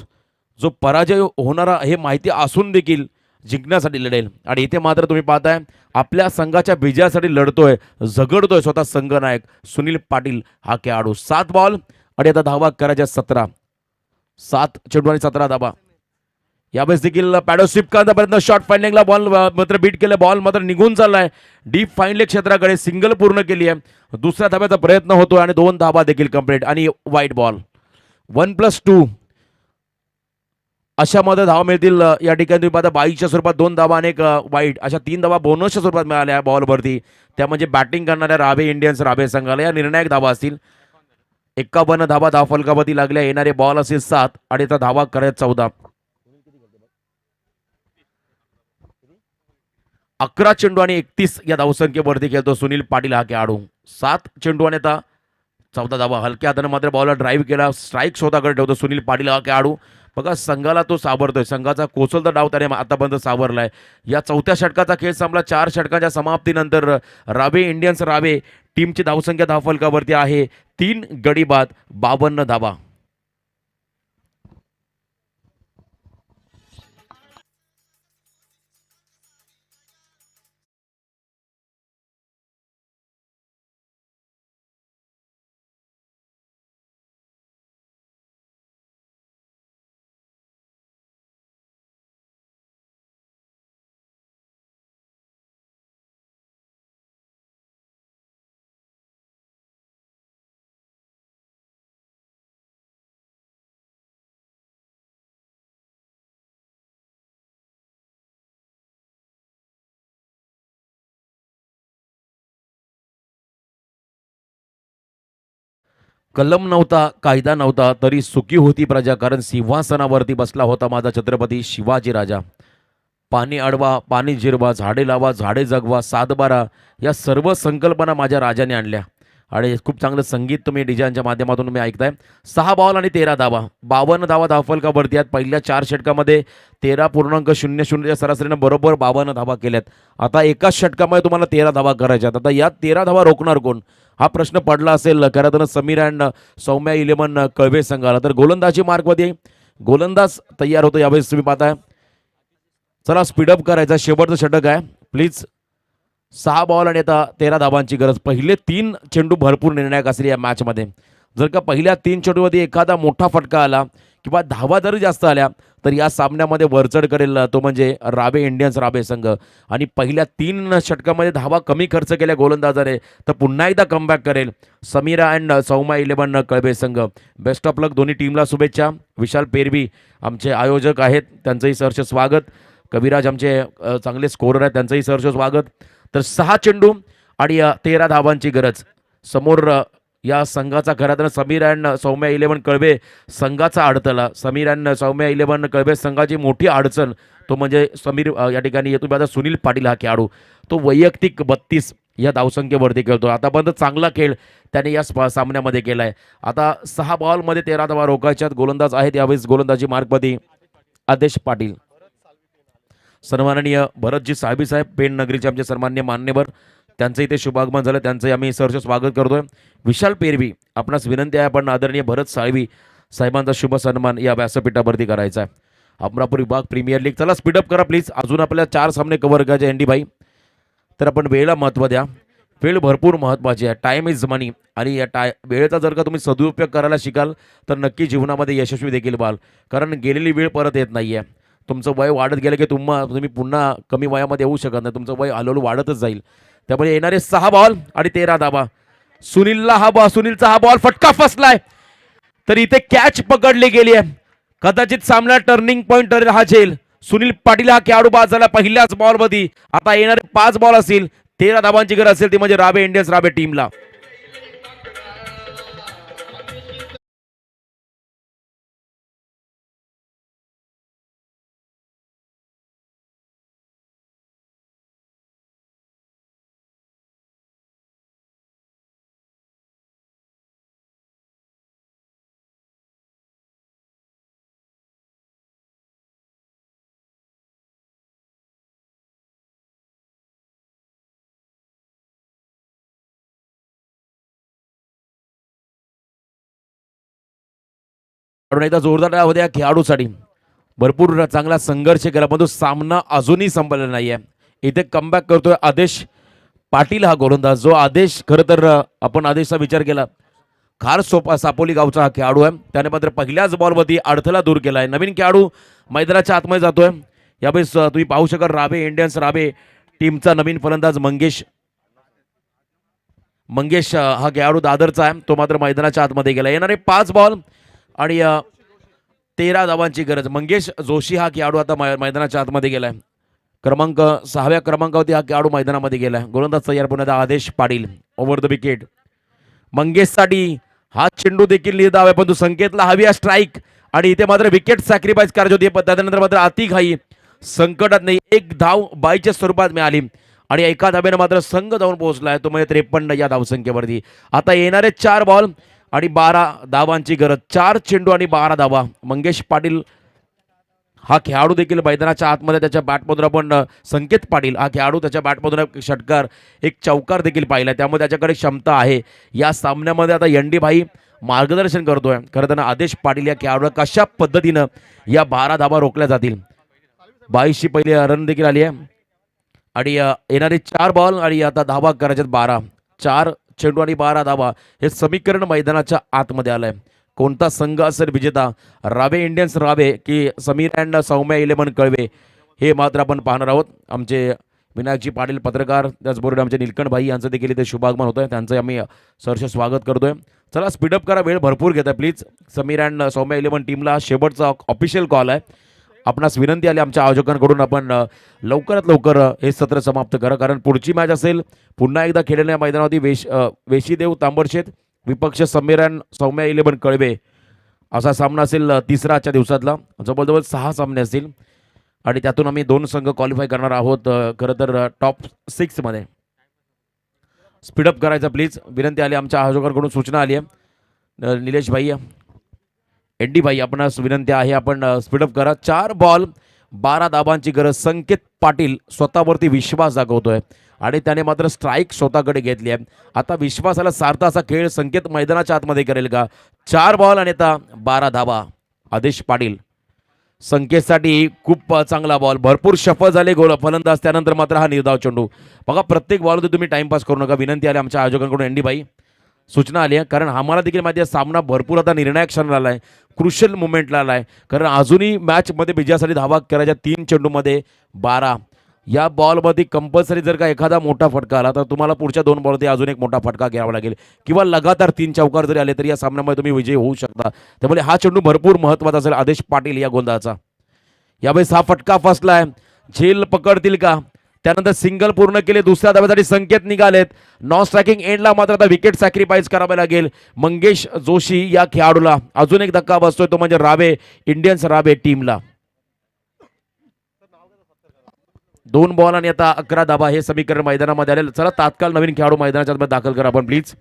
जो पराजय होणारा हे माहिती असून देखील जिंकण्यासाठी लढेल. आणि इथे मात्र तुम्ही पाहताय आपल्या संघाच्या विजयासाठी लढतोय, झगडतोय स्वतः संघनायक सुनील पाटील हा खेळाडू. 7 बॉल आणि आता धावा करायच्या 17. 7 चेंडू आणि 17 धावा. यावेळेस देखील पॅडो स्वीप करण्याचा प्रयत्न, शॉर्ट फाइंडिंगला बॉल मात्र बीट केलं. बॉल मात्र निघून चाललाय डीप फाईन लेग क्षेत्राकडे. सिंगल पूर्ण केली आहे. दुसऱ्या धाब्याचा प्रयत्न होतो आणि 2 धाबा देखील कंप्लीट आणि वाईट बॉल. 1+2 अशामध्ये धावा मिळतील. या ठिकाणी तुम्ही पाहता 22च्या स्वरूपात 2 धाबा आणि एक वाईट अशा 3 धाबा बोनसच्या स्वरूपात मिळाल्या बॉलवरती. त्या म्हणजे बॅटिंग करणाऱ्या रावे इंडियन्स रावे संघाला या निर्णायक धावा असतील. 51 धाबा धावफलकावरती लागल्या. येणारे बॉल असेल 7 आणि आता धावा करायच्या 14. 11 चेंडू आणि 31 या धावसंख्येवरती खेळतो सुनील पाटील हा खेळाडू. 7 चेंडू आणि आता 14 धावा. हलक्या हाताने मात्र बॉलला ड्राईव्ह केला. स्ट्राईक स्वतःकडे ठेवतो सुनील पाटील हा खेळाडू. बघा संघाला तो सावरतोय. संघाचा कोसलता डाव त्याने आतापर्यंत सावरलाय. या 4थ्या षटकाचा खेळ संपला. 4 षटकांच्या समाप्तीनंतर रावे इंडियन्स रावे टीमची धावसंख्या धावफलकावरती आहे 3 गडी बाद 52 धावा. कलम नव्हता, कायदा नव्हता, तरी सुखी होती प्रजा, कारण सिंहासनावरती बसला होता माझा छत्रपती शिवाजी राजा. पाणी अडवा, पाणी जिरवा, झाडे लावा, झाडे जगवा, सातबारा या सर्व संकल्पना माझ्या राजाने आणल्या. आणि खूप चांगलं संगीत तुम्ही डिजाईनच्या माध्यमातून तुम्ही ऐकताय. 6 बॉल आणि 13 धावा. 52 धावा धावफलकावरती आहेत. पहिल्या 4 षटकामध्ये 13.00 सरासरीनं बरोबर 52 धावा केल्यात. आता एकाच षटकामध्ये तुम्हाला 13 धावा करायच्यात. आता या 13 धावा रोखणार कोण हा प्रश्न पडला असेल खरं तर समीर अँड सौम्या 11 कळवे संघाला. तर गोलंदाजी मार्कमध्ये गोलंदाज तयार होतो. यावेळेस तुम्ही पाहताय. चला स्पीडअप करायचा, शेवटचं षटक आहे प्लीज. 6 बॉल आणि आता 13 धावांची गरज. पहिले 3 चेंडू भरपूर निर्णायक असले या मॅचमध्ये. जर का पहिल्या 3 चेंडूमध्ये एखादा मोठा फटका आला किंवा धावा जरी जास्त आल्या तर या सामन्यामध्ये वरचढ करेल तो म्हणजे रावे इंडियन्स रावे संघ. आणि पहिल्या 3 षटकामध्ये धावा कमी खर्च केल्या गोलंदाजाने तर पुन्हा एकदा कमबॅक करेल समीरा अँड सौम्या 11 कळबे संघ. बेस्ट ऑफ लक दोन्ही टीमला शुभेच्छा. विशाल पेरवी आमचे आयोजक आहेत, त्यांचंही सहर्ष स्वागत. कविराज आमचे चांगले स्कोरर आहेत, त्यांचंही सहर्ष स्वागत. तर 6 चेंडू आणि 13 धावांची गरज. समोर या संघाचा खरा तर समीर अँड सौम्या 11 कळबे संघाचा अडथळा. समीर अँड सौम्या 11 कळबे संघाची मोठी अडचण तो म्हणजे समीर या ठिकाणी येतो आता सुनील पाटील हा खेळाडू. तो वैयक्तिक 32 या धावसंख्येवरती खेळतो. आतापर्यंत चांगला खेळ त्याने या सामन्यामध्ये केलाय. आता 6 बॉलमध्ये 13 धावा रोखायच्यात. गोलंदाज आहेत यावेळेस गोलंदाजी मार्कमध्ये आदेश पाटील. सन्माननीय भरतजी साहेबी साहेब पेण नगरीचे आमचे सन्मान्य मान्यवर, त्यांचं इथे शुभागमन झालं, त्यांचं आम्ही सहर्ष स्वागत करतोय. विशाल पेरवी आपणास विनंती आहे आपण आदरणीय भरत साळवी साहेबांचा शुभ सन्मान या व्यासपीठावरती करायचा आहे. अमरापूर विभाग प्रीमियर लीग, चला स्पीडअप करा प्लीज. अजून आपल्याला 4 सामने कव्हर करायचे एनडी भाई. तर आपण वेळेला महत्त्व द्या. वेळ भरपूर महत्त्वाची आहे. टाईम इज मनी. आणि या वेळेचा जर का तुम्ही सदुपयोग करायला शिकाल तर नक्की जीवनामध्ये यशस्वी देखील व्हाल. कारण गेलेली वेळ परत येत नाही आहे. तुमचं वय वाढत गेलं की तुम्ही पुन्हा कमी वयामध्ये येऊ शकत नाही. तुमचं वय हळूहळू वाढतच जाईल. त्यामुळे येणारे 6 बॉल आणि 13 धावा. सुनीलचा हा बॉल फटका फसलाय, तर इथे कॅच पकडली गेली आहे. कदाचित सामना टर्निंग पॉइंट ठरेल हा झेल. सुनील पाटील हा खेळाडू बाद झाला पहिल्याच बॉलमध्ये. आता येणारे 5 बॉल असतील, 13 धावांची गरज असेल, ती म्हणजे राबे इंडियन्स राबे टीमला. एकदा जोरदार डाव होत्या खेळाडूसाठी. भरपूर चांगला संघर्ष केला, परंतु सामना अजूनही संपलेला नाहीये. इथे कमबॅक करतोय आदेश पाटील हा गोलंदाज. जो आदेश खरं तर आपण आदेशचा विचार केला, खार सोपा सापोली गावचा हा खेळाडू आहे. त्याने मात्र पहिल्याच बॉलवरती अडथळा दूर केलाय. नवीन खेळाडू मैदानाच्या आतमध्ये जातोय. यावेळेस तुम्ही पाहू शकाल राबे इंडियन्स राबे टीमचा नवीन फलंदाज मंगेश हा खेळाडू दादरचा आहे. तो मात्र मैदानाच्या आतमध्ये गेला. येणारे 5 बॉल आणि 13 धावांची गरज. मंगेश जोशी हा खेळाडू आता मैदानाच्या आतमध्ये गेलाय. 6व्या क्रमांकावरती हा खेळाडू मैदानामध्ये गेलाय. गोलंदाज तयार पुन्हा Aadesh Patil over the wicket. मंगेशसाठी हा चेंडू देखील निर्धाव आहे, परंतु संकेतला हवी आहे स्ट्राईक. आणि इथे मात्र विकेट सॅक्रिफाईस करायची होती. त्यानंतर मात्र अतिघाई संकटात नाही, 1 धाव बाईच्या स्वरूपात मिळाली आणि एका धाब्याने मात्र संघ जाऊन पोहोचलाय, तो म्हणजे 53 या धावसंख्येवरती. आता येणारे 4 बॉल आणि 12 धावांची गरज. 4 चेंडू आणि 12 धावा. मंगेश पाटील हा खेळाडू देखील मैदानाच्या आतमध्ये त्याच्या बॅटमधून आपण संकेत पाटील हा खेळाडू त्याच्या बॅटमधून एक षटकार एक चौकार देखील पाहिला. त्यामुळे त्याच्याकडे क्षमता आहे. या सामन्यामध्ये आता एनडी भाई मार्गदर्शन करतोय. खरं त्यांना आदेश पाटील या खेळाडूला कशा पद्धतीनं या 12 धावा रोखल्या जातील. 22ची पहिली रन देखील आली आहे आणि येणारे 4 बॉल आणि आता धावा करायच्यात 12. 4 चेंडू आणि 12 धावा हे समीकरण मैदानाच्या आतमध्ये आलंय. कोणता संघ असेल विजेता, राबे इंडियन्स राबे की समीर अँड सौम्या 11 कळवे, हे मात्र आपण पाहणार आहोत. आमचे विनायकजी पाटील पत्रकार, त्याचबरोबर आमचे निलकंठ भाई यांचं देखील इथे शुभागमन होतं आहे. त्यांचं आम्ही सहर्ष स्वागत करतोय. चला स्पीडअप करा, वेळ भरपूर घेत आहे प्लीज. समीर अँड सौम्या 11 टीमला शेवटचा ऑफिशियल कॉल आहे. आपणास विनंती आली आमच्या आयोजकांकडून, आपण लवकरात लवकर हे सत्र समाप्त करा, कारण पुढची मॅच असेल पुन्हा एकदा खेळण्याच्या मैदानावरती वेशीदेव तांबडशेत विपक्ष समीर अँड सौम्या 11 कळवे असा सामना असेल. तिसरा आजच्या दिवसातला जवळजवळ 6 सामने असतील आणि त्यातून आम्ही 2 संघ क्वालिफाय करणार आहोत. खरं तर टॉप 6 मध्ये स्पीडअप करायचा प्लीज, विनंती आली आमच्या आयोजकांकडून, सूचना आली आहे. निलेश भाई एनडी भाई आपणास विनंती आहे, आपण स्पीडअप करा. 4 बॉल 12 धावांची गरज. संकेत पाटील स्वतःवरती विश्वास दाखवतोय आणि त्याने मात्र स्ट्राईक स्वतःकडे घेतली आहे. आता विश्वासाला सार्थ असा खेळ संकेत मैदानाच्या आतमध्ये करेल का? 4 बॉल आणि आता 12 धावा. आदेश पाटील संकेतसाठी खूप चांगला बॉल, भरपूर शफल झाले गोल फलंदाज. त्यानंतर मात्र हा निर्धाव चेंडू. बघा प्रत्येक बॉलमध्ये तुम्ही टाइमपास करू नका, विनंती आली आमच्या आयोजकांकडून. एनडी भाई सूचना आली आहे, कारण आम्हाला देखील माहिती आहे सामना भरपूर आता निर्णायक क्षणाला आला आहे, क्रुशियल मुवमेंटला आला आहे. कारण अजूनही मॅचमध्ये विजयासाठी धावा करायच्या. 3 चेंडूमध्ये 12. या बॉलमध्ये कंपल्सरी जर का एखादा मोठा फटका आला तर तुम्हाला पुढच्या 2 बॉलमध्ये अजून एक मोठा फटका घ्यावा लागेल, किंवा लगातार 3 चौकार जरी आले तरी या सामन्यामध्ये तुम्ही विजयी होऊ शकता. त्यामुळे हा चेंडू भरपूर महत्त्वाचा असेल आदेश पाटील या गोलंदाजाचा. यावेळेस हा फटका फसलाय, झेल पकडतील का? त्यानंतर सिंगल पूर्ण केले, दुसऱ्या धाब्यासाठी संकेत निघालेत. नॉन स्ट्रायकिंग एंडला मात्र आता विकेट सॅक्रिफाईस करावे लागेल मंगेश जोशी या खेळाडूला. अजून एक धक्का बसतोय, तो म्हणजे राबे इंडियन्स राबे टीमला. 2 बॉल आणि आता 11 धाबा हे समीकरण मैदानामध्ये आले. चला तात्काळ नवीन खेळाडू मैदानाच्या आतमध्ये दाखल करा आपण प्लीज.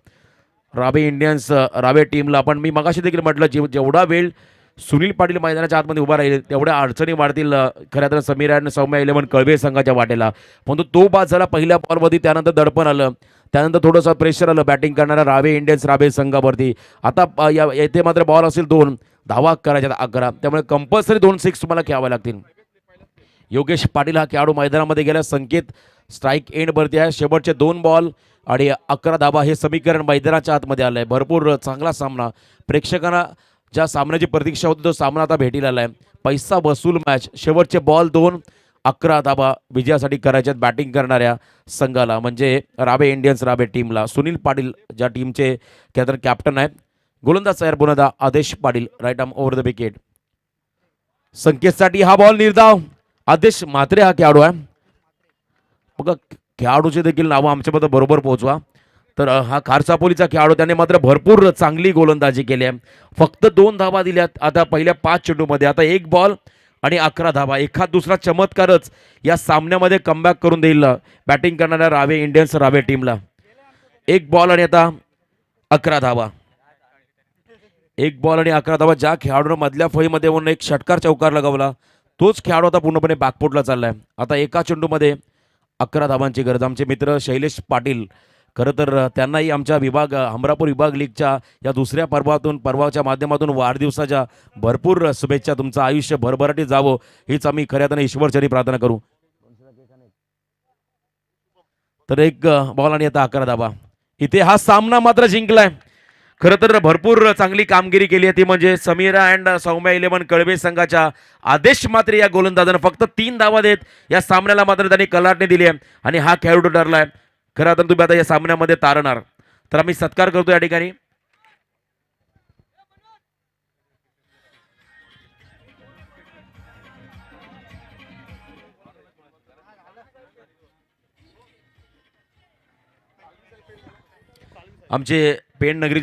रावे इंडियन्स रावे टीमला आपण मी मगाशी देखील म्हटलं जेवढा वेळ सुनील पाटील मैदानाच्या आतमध्ये उभा राहील तेवढ्या अडचणी वाढतील खऱ्या तर समीर आणि सौम्य 11 कळवे संघाच्या वाटेला. परंतु तो बाद झाला पहिल्या बॉलमध्ये, त्यानंतर दडपण आलं, त्यानंतर थोडंसं प्रेशर आलं बॅटिंग करणाऱ्या रावे इंडियन्स रावे संघावरती. आता येथे मात्र बॉल असेल 2, धावा करायच्या 11, त्यामुळे कंपल्सरी 2 6 तुम्हाला खेळावे लागतील. योगेश पाटील हा खेळाडू मैदानामध्ये गेला. संकेत स्ट्राईक एंडवरती आहे. शेवटचे 2 बॉल आणि 11 धाबा हे समीकरण मैदानाच्या आतमध्ये आलंय. भरपूर चांगला सामना, प्रेक्षकांना ज्या सामन्याची प्रतीक्षा होती तो सामना आता भेटीला आलाय. पैसा वसूल मॅच. शेवटचे बॉल 2, 11 धाबा विजयासाठी करायच्यात बॅटिंग करणाऱ्या संघाला, म्हणजे रावे इंडियन्स रावे टीमला. सुनील पाटील ज्या टीमचे कॅप्टन आहेत. गोलंदाज तयार पुन्हा Aadesh Patil, right arm over the wicket. संकेतसाठी हा बॉल निर्धाव. आदेश म्हात्रे हा खेळाडू आहे. बघा खेळाडूचे देखील नावं आमच्याबद्दल बरोबर पोहोचवा. तर हा खारसापोलीचा खेळाडू, त्याने मात्र भरपूर चांगली गोलंदाजी केली आहे. फक्त 2 धावा दिल्यात आता पहिल्या 5 चेंडूमध्ये. आता 1 बॉल आणि 11 धावा. एखाद दुसरा चमत्कारच या सामन्यामध्ये कमबॅक करून देईल बॅटिंग करणाऱ्या रावे इंडियन्स रावे टीमला. 1 बॉल आणि आता 11 धावा. 1 बॉल आणि 11 धावा. ज्या खेळाडूनं मधल्या फळीमध्ये म्हणून एक षटकार चौकार लगावला तोच खेळाडू आता पूर्णपणे बॅकफुटला चाललाय. आता एका चेंडूमध्ये 11 धावांची गरज. आमचे मित्र शैलेश पाटील, खरं तर त्यांनाही आमच्या हमरापूर विभाग लीगच्या या दुसऱ्या पर्वाच्या माध्यमातून वाढदिवसाच्या भरपूर शुभेच्छा. तुमचं आयुष्य भरभराटी जावं हीच आम्ही खऱ्या तर ईश्वरचरणी प्रार्थना करू. तर 1 बॉल आणि आता 11 धावा. इथे हा सामना मात्र जिंकलाय. खरं तर भरपूर चांगली कामगिरी केली आहे ती म्हणजे समीरा अँड सौम्या 11 कळवे संघाच्या. आदेश मात्र या गोलंदाजानं फक्त 3 धावा देत या सामन्याला मात्र त्यांनी कलाटणी दिली आहे आणि हा खेळाडू ठरलाय. खरं तर तुम्ही आता या सामन्यामध्ये तारणार. तर आम्ही सत्कार करतो या ठिकाणी. आमचे पेण नगरीचे